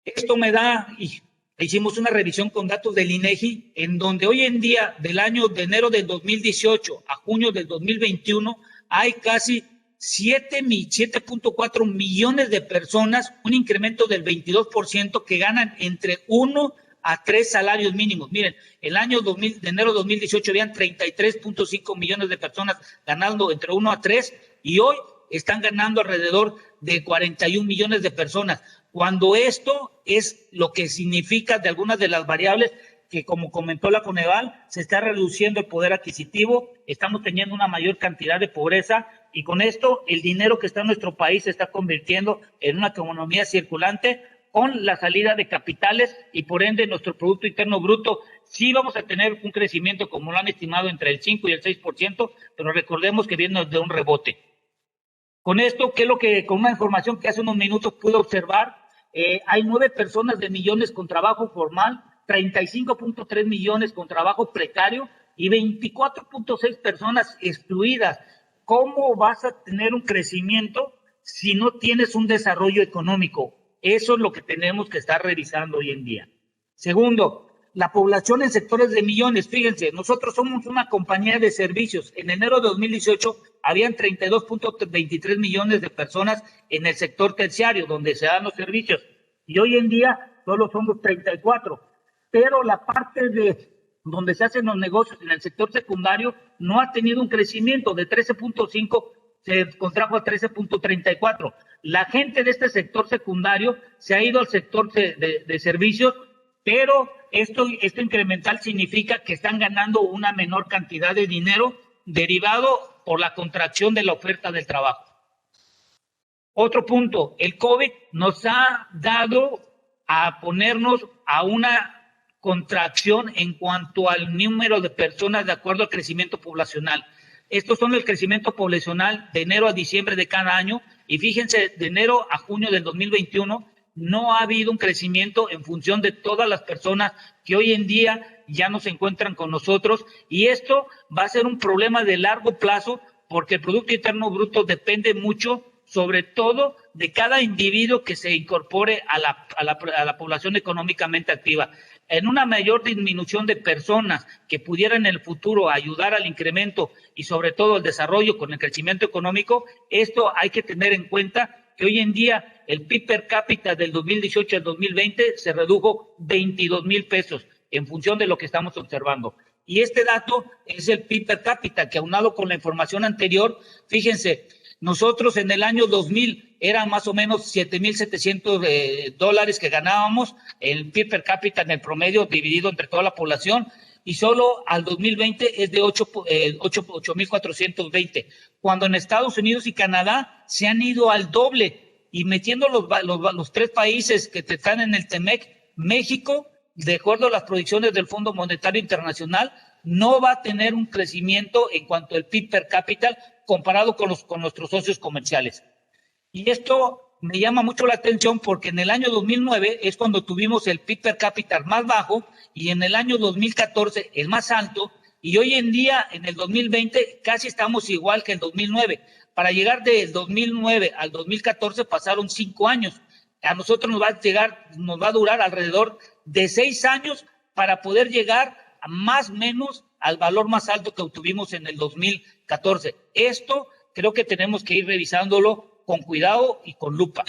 Esto me da, y hicimos una revisión con datos del INEGI, en donde hoy en día, del año de enero del 2018 a junio del 2021, hay casi 7.4 millones de personas, un incremento del 22%, que ganan entre 1 a 3 salarios mínimos. Miren, el año de enero de 2018 habían 33.5 millones de personas ganando entre 1 a 3, y hoy están ganando alrededor de 41 millones de personas. Cuando esto es lo que significa de algunas de las variables que, como comentó la Coneval, se está reduciendo el poder adquisitivo, estamos teniendo una mayor cantidad de pobreza, y con esto el dinero que está en nuestro país se está convirtiendo en una economía circulante con la salida de capitales, y por ende nuestro Producto Interno Bruto sí vamos a tener un crecimiento, como lo han estimado, entre el 5 y el 6%, pero recordemos que viene de un rebote. Con esto, con una información que hace unos minutos pude observar, hay 9 personas de millones con trabajo formal, 35.3 millones con trabajo precario y 24.6 personas excluidas. ¿Cómo vas a tener un crecimiento si no tienes un desarrollo económico? Eso es lo que tenemos que estar revisando hoy en día. Segundo, la población en sectores de millones. Fíjense, nosotros somos una compañía de servicios. En enero de 2018 habían 32.23 millones de personas en el sector terciario, donde se dan los servicios, y hoy en día solo somos 34. Pero la parte de donde se hacen los negocios en el sector secundario no ha tenido un crecimiento. De 13.5 se contrajo a 13.34. La gente de este sector secundario se ha ido al sector de servicios, pero esto incremental significa que están ganando una menor cantidad de dinero derivado por la contracción de la oferta del trabajo. Otro punto, el COVID nos ha dado a ponernos a una contracción en cuanto al número de personas de acuerdo al crecimiento poblacional. Estos son el crecimiento poblacional de enero a diciembre de cada año, y fíjense, de enero a junio del 2021 no ha habido un crecimiento en función de todas las personas que hoy en día ya no se encuentran con nosotros, y esto va a ser un problema de largo plazo, porque el Producto Interno Bruto depende mucho, sobre todo, de cada individuo que se incorpore a la población económicamente activa. En una mayor disminución de personas que pudieran en el futuro ayudar al incremento y sobre todo al desarrollo con el crecimiento económico, esto hay que tener en cuenta que hoy en día el PIB per cápita del 2018 al 2020 se redujo 22,000 pesos en función de lo que estamos observando. Y este dato es el PIB per cápita, que aunado con la información anterior, fíjense, nosotros en el año 2000 eran más o menos $7,700 que ganábamos, el PIB per cápita en el promedio dividido entre toda la población. y solo al 2020 es de 8,420, cuando en Estados Unidos y Canadá se han ido al doble. Y metiendo los tres países que están en el TEMEC, México, de acuerdo a las proyecciones del Fondo Monetario Internacional, no va a tener un crecimiento en cuanto al PIB per cápita comparado con nuestros socios comerciales. Y esto me llama mucho la atención porque en el año 2009 es cuando tuvimos el PIB per cápita más bajo y en el año 2014 el más alto, y hoy en día en el 2020 casi estamos igual que en 2009. Para llegar del 2009 al 2014 pasaron 5 años. A nosotros nos va a durar alrededor de 6 años para poder llegar a más o menos al valor más alto que obtuvimos en el 2014. Esto creo que tenemos que ir revisándolo con cuidado y con lupa.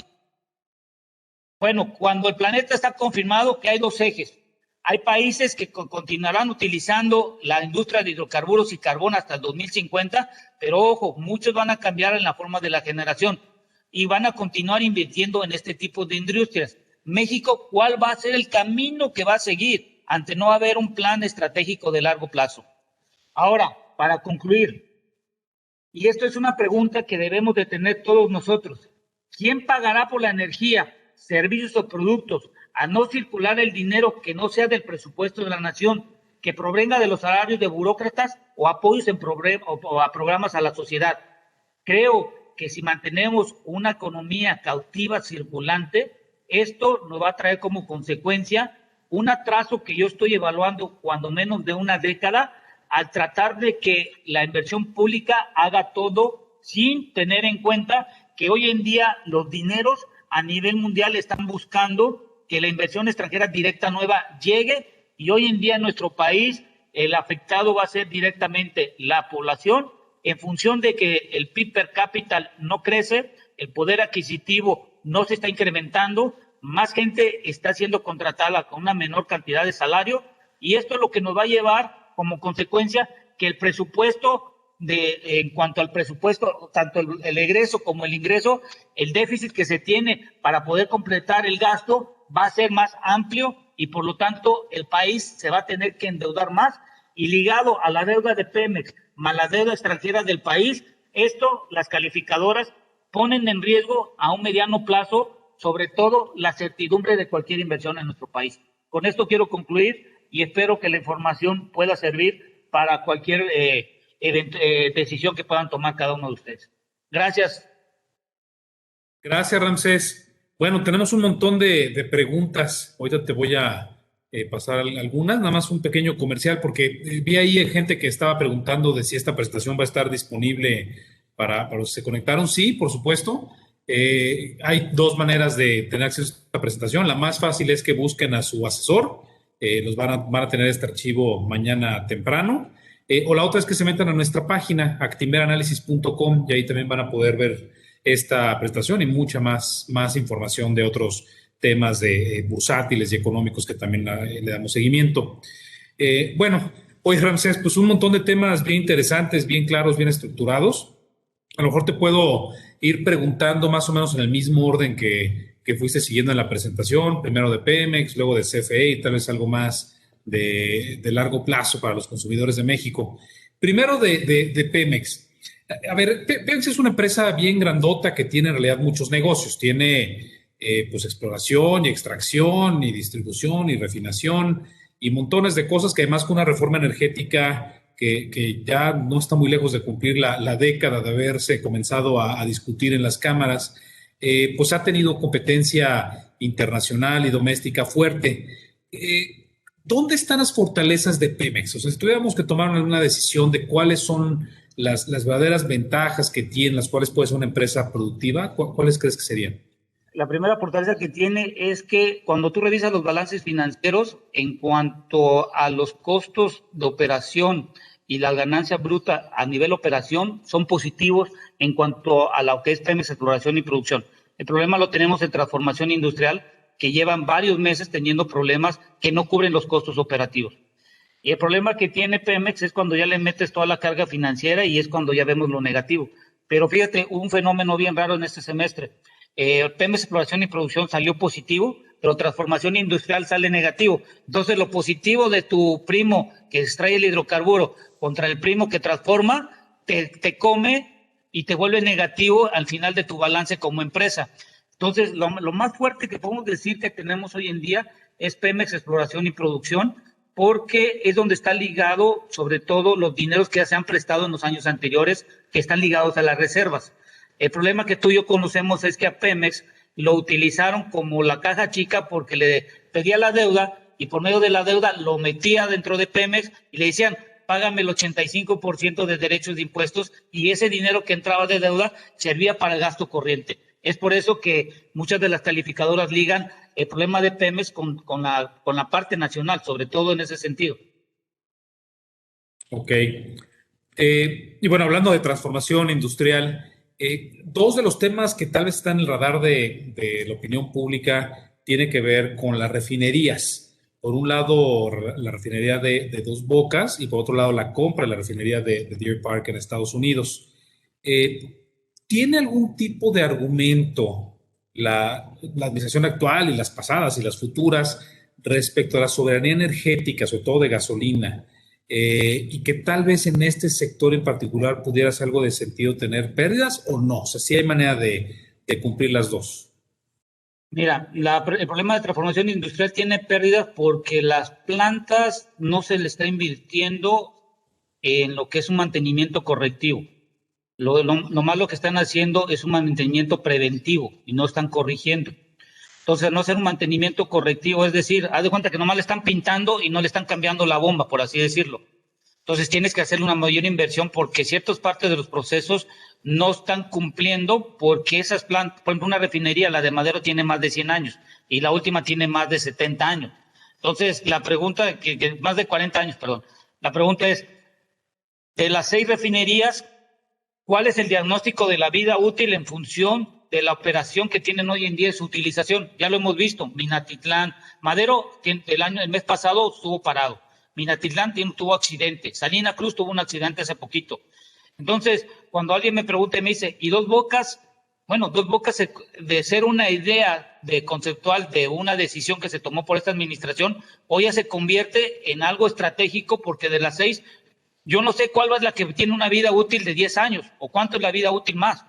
Bueno, cuando el planeta está confirmado que hay 2 ejes, hay países que continuarán utilizando la industria de hidrocarburos y carbón hasta el 2050, pero ojo, muchos van a cambiar en la forma de la generación y van a continuar invirtiendo en este tipo de industrias. México, ¿cuál va a ser el camino que va a seguir ante no haber un plan estratégico de largo plazo? Ahora, para concluir, y esto es una pregunta que debemos de tener todos nosotros, ¿quién pagará por la energía, servicios o productos a no circular el dinero que no sea del presupuesto de la nación, que provenga de los salarios de burócratas o apoyos a programas a la sociedad? Creo que si mantenemos una economía cautiva circulante, esto nos va a traer como consecuencia un atraso que yo estoy evaluando cuando menos de una década al tratar de que la inversión pública haga todo sin tener en cuenta que hoy en día los dineros a nivel mundial están buscando que la inversión extranjera directa nueva llegue, y hoy en día en nuestro país el afectado va a ser directamente la población en función de que el PIB per cápita no crece, el poder adquisitivo no se está incrementando, más gente está siendo contratada con una menor cantidad de salario, y esto es lo que nos va a llevar como consecuencia que el presupuesto en cuanto al presupuesto, tanto el egreso como el ingreso, el déficit que se tiene para poder completar el gasto va a ser más amplio y por lo tanto el país se va a tener que endeudar más, y ligado a la deuda de Pemex más la deuda extranjera del país, esto las calificadoras ponen en riesgo a un mediano plazo, sobre todo la certidumbre de cualquier inversión en nuestro país. Con esto quiero concluir y espero que la información pueda servir para cualquier decisión que puedan tomar cada uno de ustedes. Gracias. Gracias, Ramsés. Bueno, tenemos un montón de preguntas. Ahorita te voy a pasar algunas, nada más un pequeño comercial, porque vi ahí gente que estaba preguntando de si esta presentación va a estar disponible para los que se conectaron. Sí, por supuesto. Hay 2 maneras de tener acceso a esta presentación. La más fácil es que busquen a su asesor. Los van a tener este archivo mañana temprano. O la otra es que se metan a nuestra página, actimeranalysis.com, y ahí también van a poder ver esta presentación y mucha más información de otros temas de bursátiles y económicos que también le damos seguimiento. Bueno, hoy, Ramsés, pues un montón de temas bien interesantes, bien claros, bien estructurados. A lo mejor te puedo ir preguntando más o menos en el mismo orden que fuiste siguiendo en la presentación, primero de Pemex, luego de CFE y tal vez algo más de largo plazo para los consumidores de México. Primero de Pemex. A ver, Pemex es una empresa bien grandota que tiene en realidad muchos negocios. Tiene pues exploración y extracción y distribución y refinación y montones de cosas que además con una reforma energética que ya no está muy lejos de cumplir la década de haberse comenzado a discutir en las cámaras, pues ha tenido competencia internacional y doméstica fuerte. ¿Dónde están las fortalezas de Pemex? O sea, si tuviéramos que tomar una decisión de cuáles son las verdaderas ventajas que tiene, las cuales puede ser una empresa productiva, ¿cuáles crees que serían? La primera fortaleza que tiene es que cuando tú revisas los balances financieros en cuanto a los costos de operación y la ganancia bruta a nivel operación son positivos en cuanto a lo que es Pemex Exploración y Producción. El problema lo tenemos en transformación industrial, que llevan varios meses teniendo problemas que no cubren los costos operativos. Y el problema que tiene Pemex es cuando ya le metes toda la carga financiera y es cuando ya vemos lo negativo. Pero fíjate, un fenómeno bien raro en este semestre. Pemex Exploración y Producción salió positivo, pero transformación industrial sale negativo. Entonces, lo positivo de tu primo que extrae el hidrocarburo contra el primo que transforma, te come y te vuelve negativo al final de tu balance como empresa. Entonces, lo más fuerte que podemos decir que tenemos hoy en día es Pemex Exploración y Producción, porque es donde está ligado, sobre todo, los dineros que ya se han prestado en los años anteriores, que están ligados a las reservas. El problema que tú y yo conocemos es que a Pemex lo utilizaron como la caja chica porque le pedía la deuda y por medio de la deuda lo metía dentro de Pemex y le decían, págame el 85% de derechos de impuestos, y ese dinero que entraba de deuda servía para el gasto corriente. Es por eso que muchas de las calificadoras ligan el problema de Pemex con la parte nacional, sobre todo en ese sentido. Ok. Y bueno, hablando de transformación industrial, dos de los temas que tal vez están en el radar de la opinión pública tiene que ver con las refinerías. Por un lado, la refinería de Dos Bocas y por otro lado, la compra de la refinería de Deer Park en Estados Unidos. ¿Tiene algún tipo de argumento la administración actual y las pasadas y las futuras respecto a la soberanía energética, sobre todo de gasolina? Y que tal vez en este sector en particular pudieras algo de sentido tener pérdidas o no. O sea, sí hay manera de cumplir las dos. Mira, el problema de transformación industrial tiene pérdidas porque las plantas no se le está invirtiendo en lo que es un mantenimiento correctivo. Nomás lo que están haciendo es un mantenimiento preventivo y no están corrigiendo. Entonces, no hacer un mantenimiento correctivo, es decir, haz de cuenta que nomás le están pintando y no le están cambiando la bomba, por así decirlo. Entonces, tienes que hacerle una mayor inversión porque ciertas partes de los procesos no están cumpliendo porque esas plantas, por ejemplo, una refinería, la de Madero, tiene más de 100 años y la última tiene más de 70 años. Entonces, la pregunta, más de 40 años, perdón. La pregunta es, de las 6 refinerías, ¿cuál es el diagnóstico de la vida útil en función de la operación que tienen hoy en día y su utilización? Ya lo hemos visto, Minatitlán, Madero, el mes pasado estuvo parado. Minatitlán tuvo accidente, Salina Cruz tuvo un accidente hace poquito. Entonces, cuando alguien me pregunta y me dice, ¿y Dos Bocas? Bueno, Dos Bocas, de ser una idea conceptual de una decisión que se tomó por esta administración, hoy ya se convierte en algo estratégico porque de las 6, yo no sé cuál es la que tiene una vida útil de 10 años o cuánto es la vida útil más.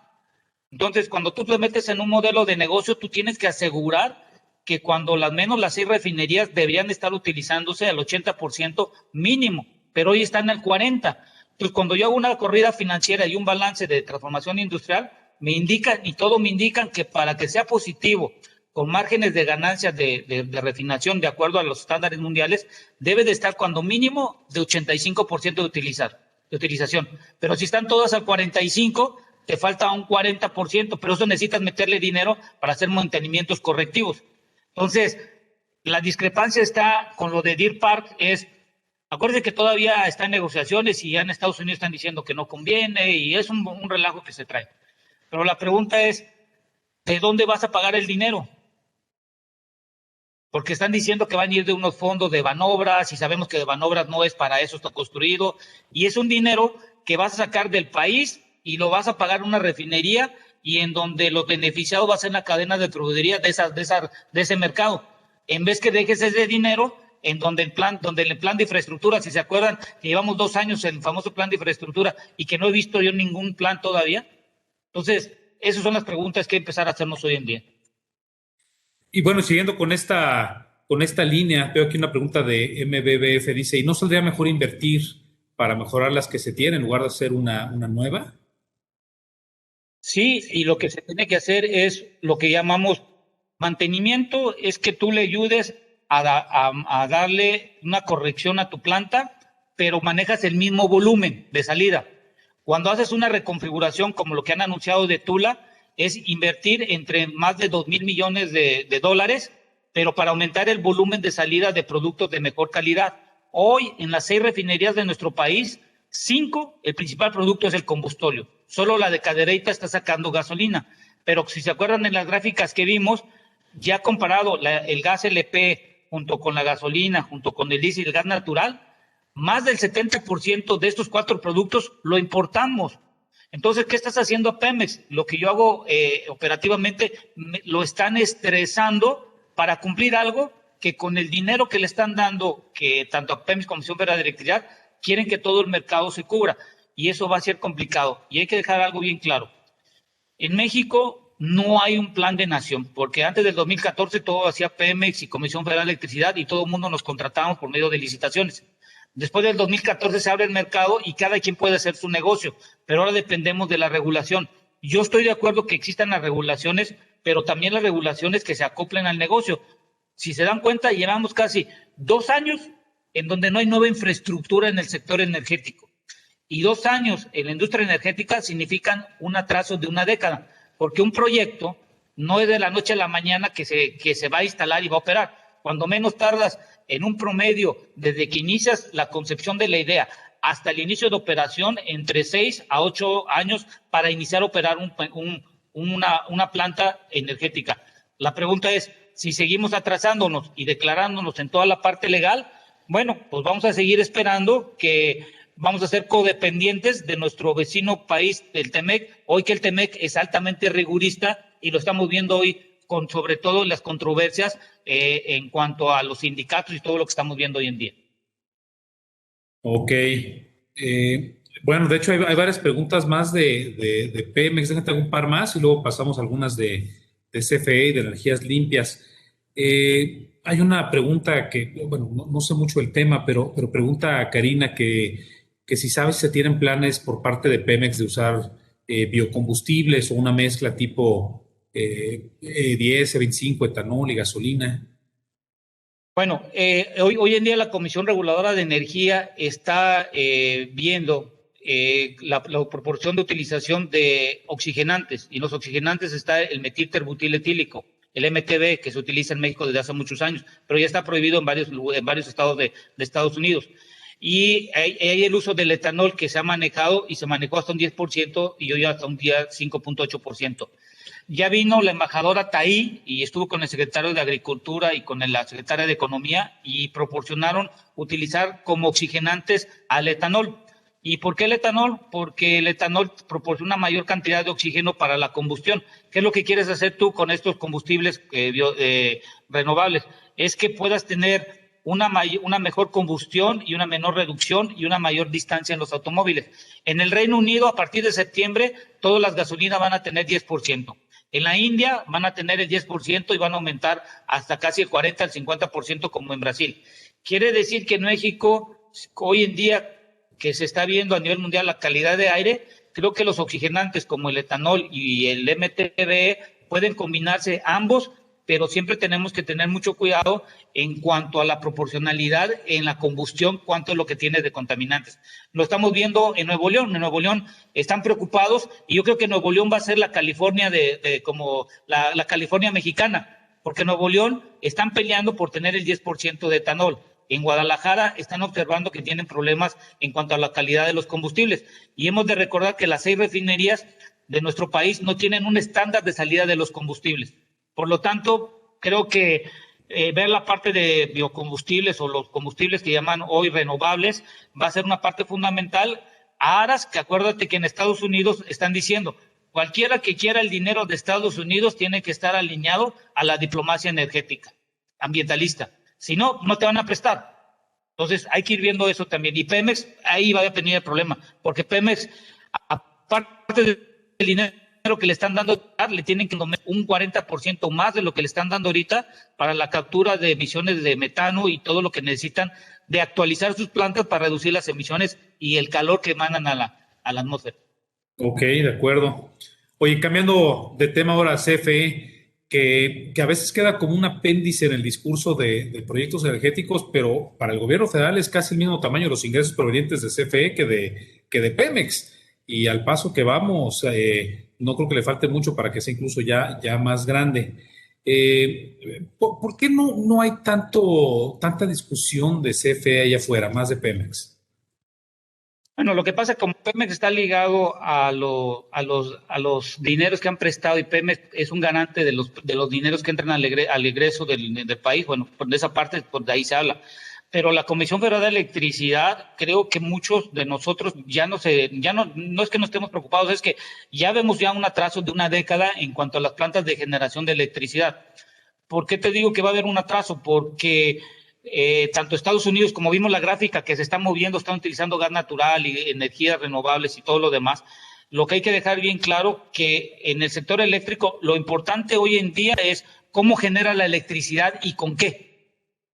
Entonces, cuando tú te metes en un modelo de negocio, tú tienes que asegurar que cuando las 6 refinerías deberían estar utilizándose al 80% mínimo, pero hoy están al 40%. Entonces, cuando yo hago una corrida financiera y un balance de transformación industrial, me indican y todo me indican que para que sea positivo, con márgenes de ganancias de refinación de acuerdo a los estándares mundiales, debe de estar cuando mínimo de 85% de utilización. Pero si están todas al 45%, te falta un 40%, pero eso necesitas meterle dinero para hacer mantenimientos correctivos. Entonces, la discrepancia está con lo de Deer Park, acuérdense que todavía está en negociaciones y ya en Estados Unidos están diciendo que no conviene y es un relajo que se trae. Pero la pregunta es, ¿de dónde vas a pagar el dinero? Porque están diciendo que van a ir de unos fondos de Banobras y sabemos que de Banobras no es para eso, está construido. Y es un dinero que vas a sacar del país y lo vas a pagar una refinería y en donde los beneficiados va a ser la cadena de proveeduría de ese mercado. En vez que dejes ese dinero en donde el plan de infraestructura, si se acuerdan, que llevamos 2 años en el famoso plan de infraestructura y que no he visto yo ningún plan todavía. Entonces, esas son las preguntas que hay que empezar a hacernos hoy en día. Y bueno, siguiendo con esta línea, veo aquí una pregunta de MBBF, dice, ¿y no saldría mejor invertir para mejorar las que se tienen en lugar de hacer una nueva? Sí, y lo que se tiene que hacer es lo que llamamos mantenimiento, es que tú le ayudes a darle una corrección a tu planta, pero manejas el mismo volumen de salida. Cuando haces una reconfiguración como lo que han anunciado de Tula, es invertir entre más de 2,000 millones de dólares, pero para aumentar el volumen de salida de productos de mejor calidad. Hoy, en las 6 refinerías de nuestro país, 5, el principal producto es el combustóleo. Solo la de Cadereyta está sacando gasolina. Pero si se acuerdan en las gráficas que vimos, ya comparado el gas LP junto con la gasolina, junto con el diésel y el gas natural, más del 70% de estos 4 productos lo importamos. Entonces, ¿qué estás haciendo a Pemex? Lo que yo hago operativamente, lo están estresando para cumplir algo que con el dinero que le están dando, que tanto a Pemex como a Comisión Federal de Electricidad, quieren que todo el mercado se cubra. Y eso va a ser complicado. Y hay que dejar algo bien claro. En México no hay un plan de nación, porque antes del 2014 todo hacía Pemex y Comisión Federal de Electricidad y todo el mundo nos contratábamos por medio de licitaciones. Después del 2014 se abre el mercado y cada quien puede hacer su negocio, pero ahora dependemos de la regulación. Yo estoy de acuerdo que existan las regulaciones, pero también las regulaciones que se acoplen al negocio. Si se dan cuenta, llevamos casi 2 años en donde no hay nueva infraestructura en el sector energético. Y 2 años en la industria energética significan un atraso de una década, porque un proyecto no es de la noche a la mañana que se va a instalar y va a operar. Cuando menos tardas en un promedio, desde que inicias la concepción de la idea hasta el inicio de operación, entre 6 a 8 años para iniciar a operar una planta energética. La pregunta es, si seguimos atrasándonos y declarándonos en toda la parte legal, bueno, pues vamos a seguir esperando que vamos a ser codependientes de nuestro vecino país, el TEMEC, hoy que el TEMEC es altamente rigurista y lo estamos viendo hoy con sobre todo las controversias en cuanto a los sindicatos y todo lo que estamos viendo hoy en día. Ok. Bueno, de hecho hay varias preguntas más de Pemex. Déjate un par más y luego pasamos a algunas de CFE y de energías limpias. Hay una pregunta que, bueno, no sé mucho el tema, pero pregunta a Karina que si sabes si se tienen planes por parte de Pemex de usar biocombustibles o una mezcla tipo 10, 25, etanol y gasolina. Bueno, hoy en día la Comisión Reguladora de Energía está viendo la proporción de utilización de oxigenantes, y los oxigenantes está el metilterbutil etílico, el MTB, que se utiliza en México desde hace muchos años, pero ya está prohibido en varios estados de Estados Unidos. Y hay el uso del etanol que se ha manejado y se manejó hasta un 10% y hoy hasta un día 5.8%. Ya vino la embajadora Taí y estuvo con el secretario de Agricultura y con la secretaria de Economía y proporcionaron utilizar como oxigenantes al etanol. ¿Y por qué el etanol? Porque el etanol proporciona una mayor cantidad de oxígeno para la combustión. ¿Qué es lo que quieres hacer tú con estos combustibles renovables? Es que puedas tener una mejor combustión y una menor reducción y una mayor distancia en los automóviles. En el Reino Unido, a partir de septiembre, todas las gasolinas van a tener 10%. En la India van a tener el 10% y van a aumentar hasta casi el 40 al 50% como en Brasil. Quiere decir que en México, hoy en día, que se está viendo a nivel mundial la calidad de aire, creo que los oxigenantes como el etanol y el MTBE pueden combinarse ambos, pero siempre tenemos que tener mucho cuidado en cuanto a la proporcionalidad en la combustión, cuánto es lo que tiene de contaminantes. Lo estamos viendo en Nuevo León. En Nuevo León están preocupados y yo creo que Nuevo León va a ser la California como la California mexicana, porque en Nuevo León están peleando por tener el 10% de etanol. En Guadalajara están observando que tienen problemas en cuanto a la calidad de los combustibles. Y hemos de recordar que las 6 refinerías de nuestro país no tienen un estándar de salida de los combustibles. Por lo tanto, creo que ver la parte de biocombustibles o los combustibles que llaman hoy renovables va a ser una parte fundamental. A aras que acuérdate que en Estados Unidos están diciendo, cualquiera que quiera el dinero de Estados Unidos tiene que estar alineado a la diplomacia energética, ambientalista. Si no, no te van a prestar. Entonces hay que ir viendo eso también. Y Pemex, ahí va a venir el problema, porque Pemex, aparte del dinero que le están dando, le tienen que tomar un 40% más de lo que le están dando ahorita para la captura de emisiones de metano y todo lo que necesitan de actualizar sus plantas para reducir las emisiones y el calor que emanan a la atmósfera. Ok, de acuerdo. Oye, cambiando de tema ahora a CFE, que a veces queda como un apéndice en el discurso de proyectos energéticos, pero para el gobierno federal es casi el mismo tamaño los ingresos provenientes de CFE que de Pemex. Y al paso que vamos, no creo que le falte mucho para que sea incluso ya más grande. ¿Por qué no hay tanta discusión de CFE allá afuera, más de Pemex? Bueno, lo que pasa es que como Pemex está ligado a los dineros que han prestado y Pemex es un garante de los dineros que entran al egreso del país, bueno, por esa parte, por de ahí se habla. Pero la Comisión Federal de Electricidad, creo que muchos de nosotros no es que no estemos preocupados, es que ya vemos ya un atraso de una década en cuanto a las plantas de generación de electricidad. ¿Por qué te digo que va a haber un atraso? Porque tanto Estados Unidos, como vimos la gráfica, que se están moviendo, están utilizando gas natural y energías renovables y todo lo demás. Lo que hay que dejar bien claro que en el sector eléctrico lo importante hoy en día es cómo genera la electricidad y con qué.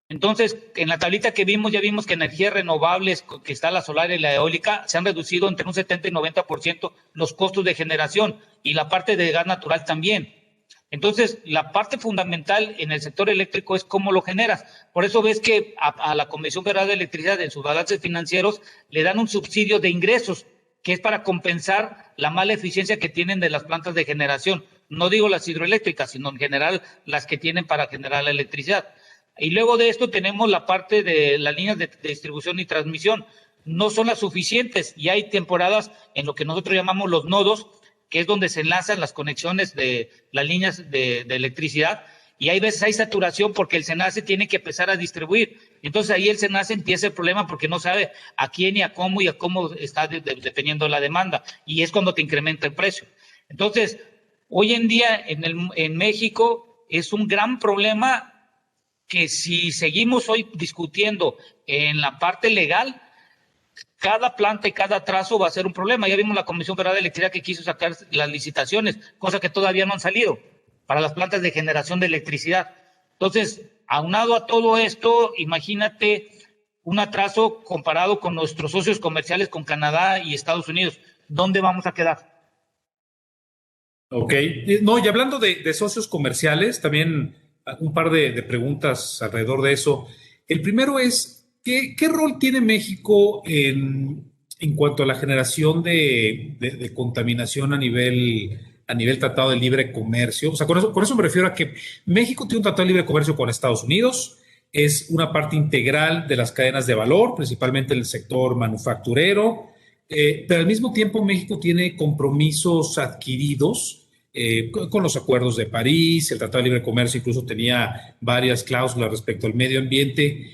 Entonces, en la tablita que vimos, ya vimos que energías renovables, que está la solar y la eólica, se han reducido entre un 70 y 90% los costos de generación y la parte de gas natural también. Entonces, la parte fundamental en el sector eléctrico es cómo lo generas. Por eso ves que a la Comisión Federal de Electricidad en sus balances financieros le dan un subsidio de ingresos, que es para compensar la mala eficiencia que tienen de las plantas de generación. No digo las hidroeléctricas, sino en general las que tienen para generar la electricidad. Y luego de esto tenemos la parte de las líneas de distribución y transmisión. No son las suficientes y hay temporadas en lo que nosotros llamamos los nodos, que es donde se enlazan las conexiones de las líneas de electricidad, y hay veces hay saturación porque el SENACE tiene que empezar a distribuir. Entonces ahí el SENACE empieza el problema porque no sabe a quién y a cómo está dependiendo la demanda, y es cuando te incrementa el precio. Entonces, hoy en día en México es un gran problema que si seguimos hoy discutiendo en la parte legal, cada planta y cada trazo va a ser un problema. Ya vimos la Comisión Federal de Electricidad que quiso sacar las licitaciones, cosa que todavía no han salido, para las plantas de generación de electricidad. Entonces, aunado a todo esto, imagínate un atraso comparado con nuestros socios comerciales, con Canadá y Estados Unidos. ¿Dónde vamos a quedar? Ok. No, y hablando de socios comerciales, también un par de preguntas alrededor de eso. El primero es, ¿qué rol tiene México en cuanto a la generación de contaminación a nivel tratado de libre comercio? O sea, con eso me refiero a que México tiene un tratado de libre comercio con Estados Unidos, es una parte integral de las cadenas de valor, principalmente en el sector manufacturero, pero al mismo tiempo México tiene compromisos adquiridos con los acuerdos de París. El Tratado de Libre Comercio incluso tenía varias cláusulas respecto al medio ambiente.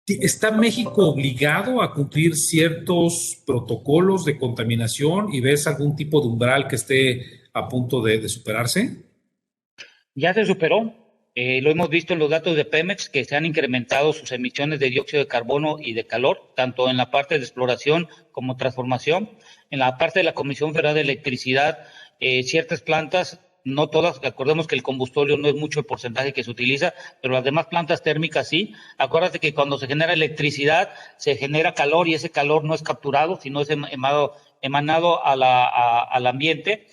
¿Está México obligado a cumplir ciertos protocolos de contaminación y ves algún tipo de umbral que esté a punto de superarse? Ya se superó. Lo hemos visto en los datos de Pemex, que se han incrementado sus emisiones de dióxido de carbono y de calor, tanto en la parte de exploración como transformación. En la parte de la Comisión Federal de Electricidad, ciertas plantas, no todas, recordemos que el combustorio no es mucho el porcentaje que se utiliza, pero las demás plantas térmicas sí. Acuérdate que cuando se genera electricidad, se genera calor y ese calor no es capturado, sino es emanado al ambiente.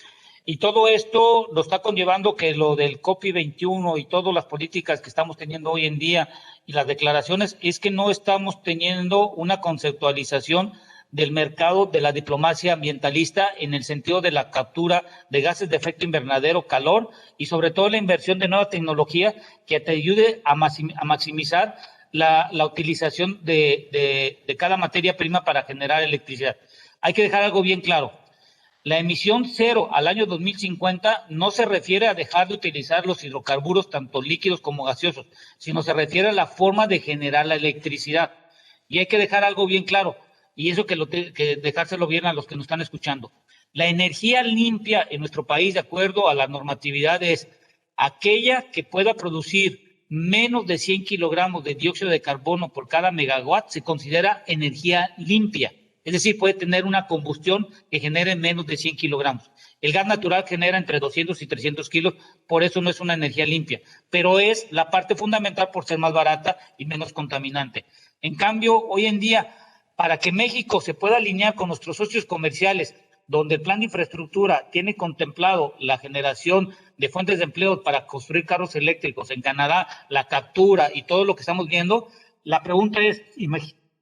Y todo esto lo está conllevando que lo del COP21 y todas las políticas que estamos teniendo hoy en día y las declaraciones es que no estamos teniendo una conceptualización del mercado de la diplomacia ambientalista en el sentido de la captura de gases de efecto invernadero, calor y sobre todo la inversión de nueva tecnología que te ayude a maximizar la utilización de cada materia prima para generar electricidad. Hay que dejar algo bien claro. La emisión cero al año 2050 no se refiere a dejar de utilizar los hidrocarburos, tanto líquidos como gaseosos, sino se refiere a la forma de generar la electricidad. Y hay que dejar algo bien claro, y eso que dejárselo bien a los que nos están escuchando. La energía limpia en nuestro país, de acuerdo a la normatividad, es aquella que pueda producir menos de 100 kilogramos de dióxido de carbono por cada megawatt, se considera energía limpia. Es decir, puede tener una combustión que genere menos de 100 kilogramos. El gas natural genera entre 200 y 300 kilos, por eso no es una energía limpia, pero es la parte fundamental por ser más barata y menos contaminante. En cambio, hoy en día, para que México se pueda alinear con nuestros socios comerciales, donde el plan de infraestructura tiene contemplado la generación de fuentes de empleo para construir carros eléctricos en Canadá, la captura y todo lo que estamos viendo, la pregunta es,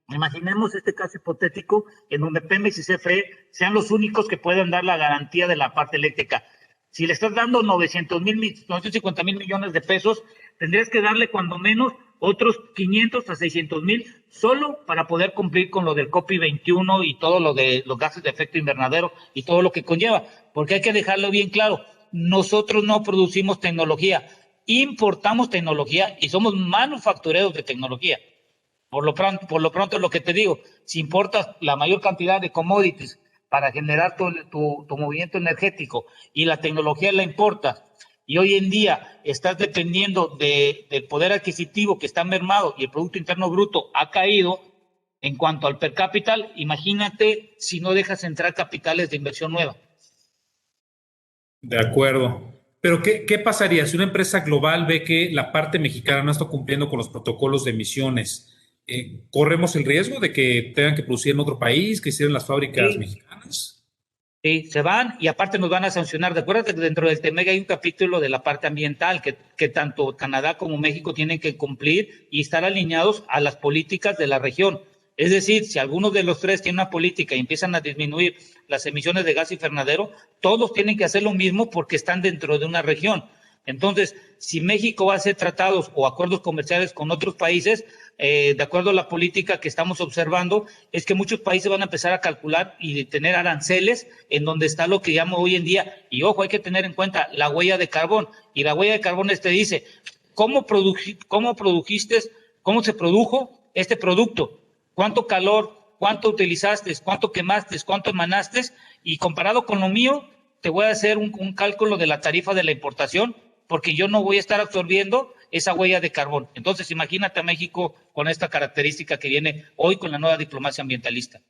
imaginemos este caso hipotético en donde Pemex y CFE sean los únicos que puedan dar la garantía de la parte eléctrica. Si le estás dando 950 mil millones de pesos, tendrías que darle cuando menos otros 500 a 600 mil solo para poder cumplir con lo del COP21 y todo lo de los gases de efecto invernadero y todo lo que conlleva. Porque hay que dejarlo bien claro, nosotros no producimos tecnología, importamos tecnología y somos manufactureros de tecnología. Por lo pronto, lo que te digo, si importas la mayor cantidad de commodities para generar tu movimiento energético y la tecnología la importas y hoy en día estás dependiendo del poder adquisitivo que está mermado y el Producto Interno Bruto ha caído en cuanto al per cápita, imagínate si no dejas entrar capitales de inversión nueva. De acuerdo. Pero ¿qué pasaría si una empresa global ve que la parte mexicana no está cumpliendo con los protocolos de emisiones? ¿Corremos el riesgo de que tengan que producir en otro país, que hicieran las fábricas mexicanas? Sí, se van y aparte nos van a sancionar. Recuerda que dentro del TEMEC hay un capítulo de la parte ambiental que tanto Canadá como México tienen que cumplir y estar alineados a las políticas de la región. Es decir, si alguno de los tres tiene una política y empiezan a disminuir las emisiones de gas invernadero, todos tienen que hacer lo mismo porque están dentro de una región. Entonces, si México va a hacer tratados o acuerdos comerciales con otros países, de acuerdo a la política que estamos observando, es que muchos países van a empezar a calcular y tener aranceles en donde está lo que llamo hoy en día, y ojo, hay que tener en cuenta la huella de carbón, y la huella de carbón te dice, ¿cómo produjiste, cómo se produjo este producto? ¿Cuánto calor, cuánto utilizaste, cuánto quemaste, cuánto emanaste? Y comparado con lo mío, te voy a hacer un cálculo de la tarifa de la importación, porque yo no voy a estar absorbiendo esa huella de carbón. Entonces, imagínate a México con esta característica que viene hoy con la nueva diplomacia ambientalista.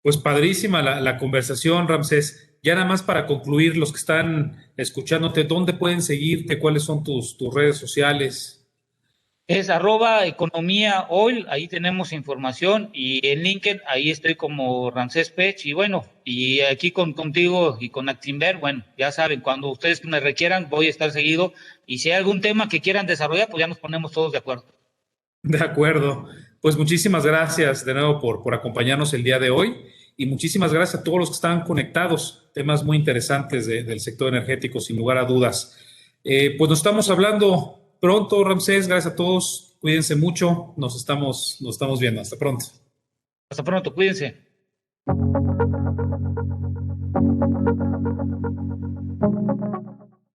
Pues padrísima la conversación, Ramsés. Ya nada más para concluir, los que están escuchándote, ¿dónde pueden seguirte? ¿Cuáles son tus redes sociales? Es @economía oil, ahí tenemos información, y en LinkedIn, ahí estoy como Ramsés Pech, y bueno, y aquí contigo y con Actinver, bueno, ya saben, cuando ustedes me requieran, voy a estar seguido, y si hay algún tema que quieran desarrollar, pues ya nos ponemos todos de acuerdo. De acuerdo. Pues muchísimas gracias de nuevo por acompañarnos el día de hoy y muchísimas gracias a todos los que están conectados. Temas muy interesantes del sector energético, sin lugar a dudas. Pues nos estamos hablando pronto, Ramsés. Gracias a todos. Cuídense mucho. Nos estamos viendo. Hasta pronto. Hasta pronto, cuídense.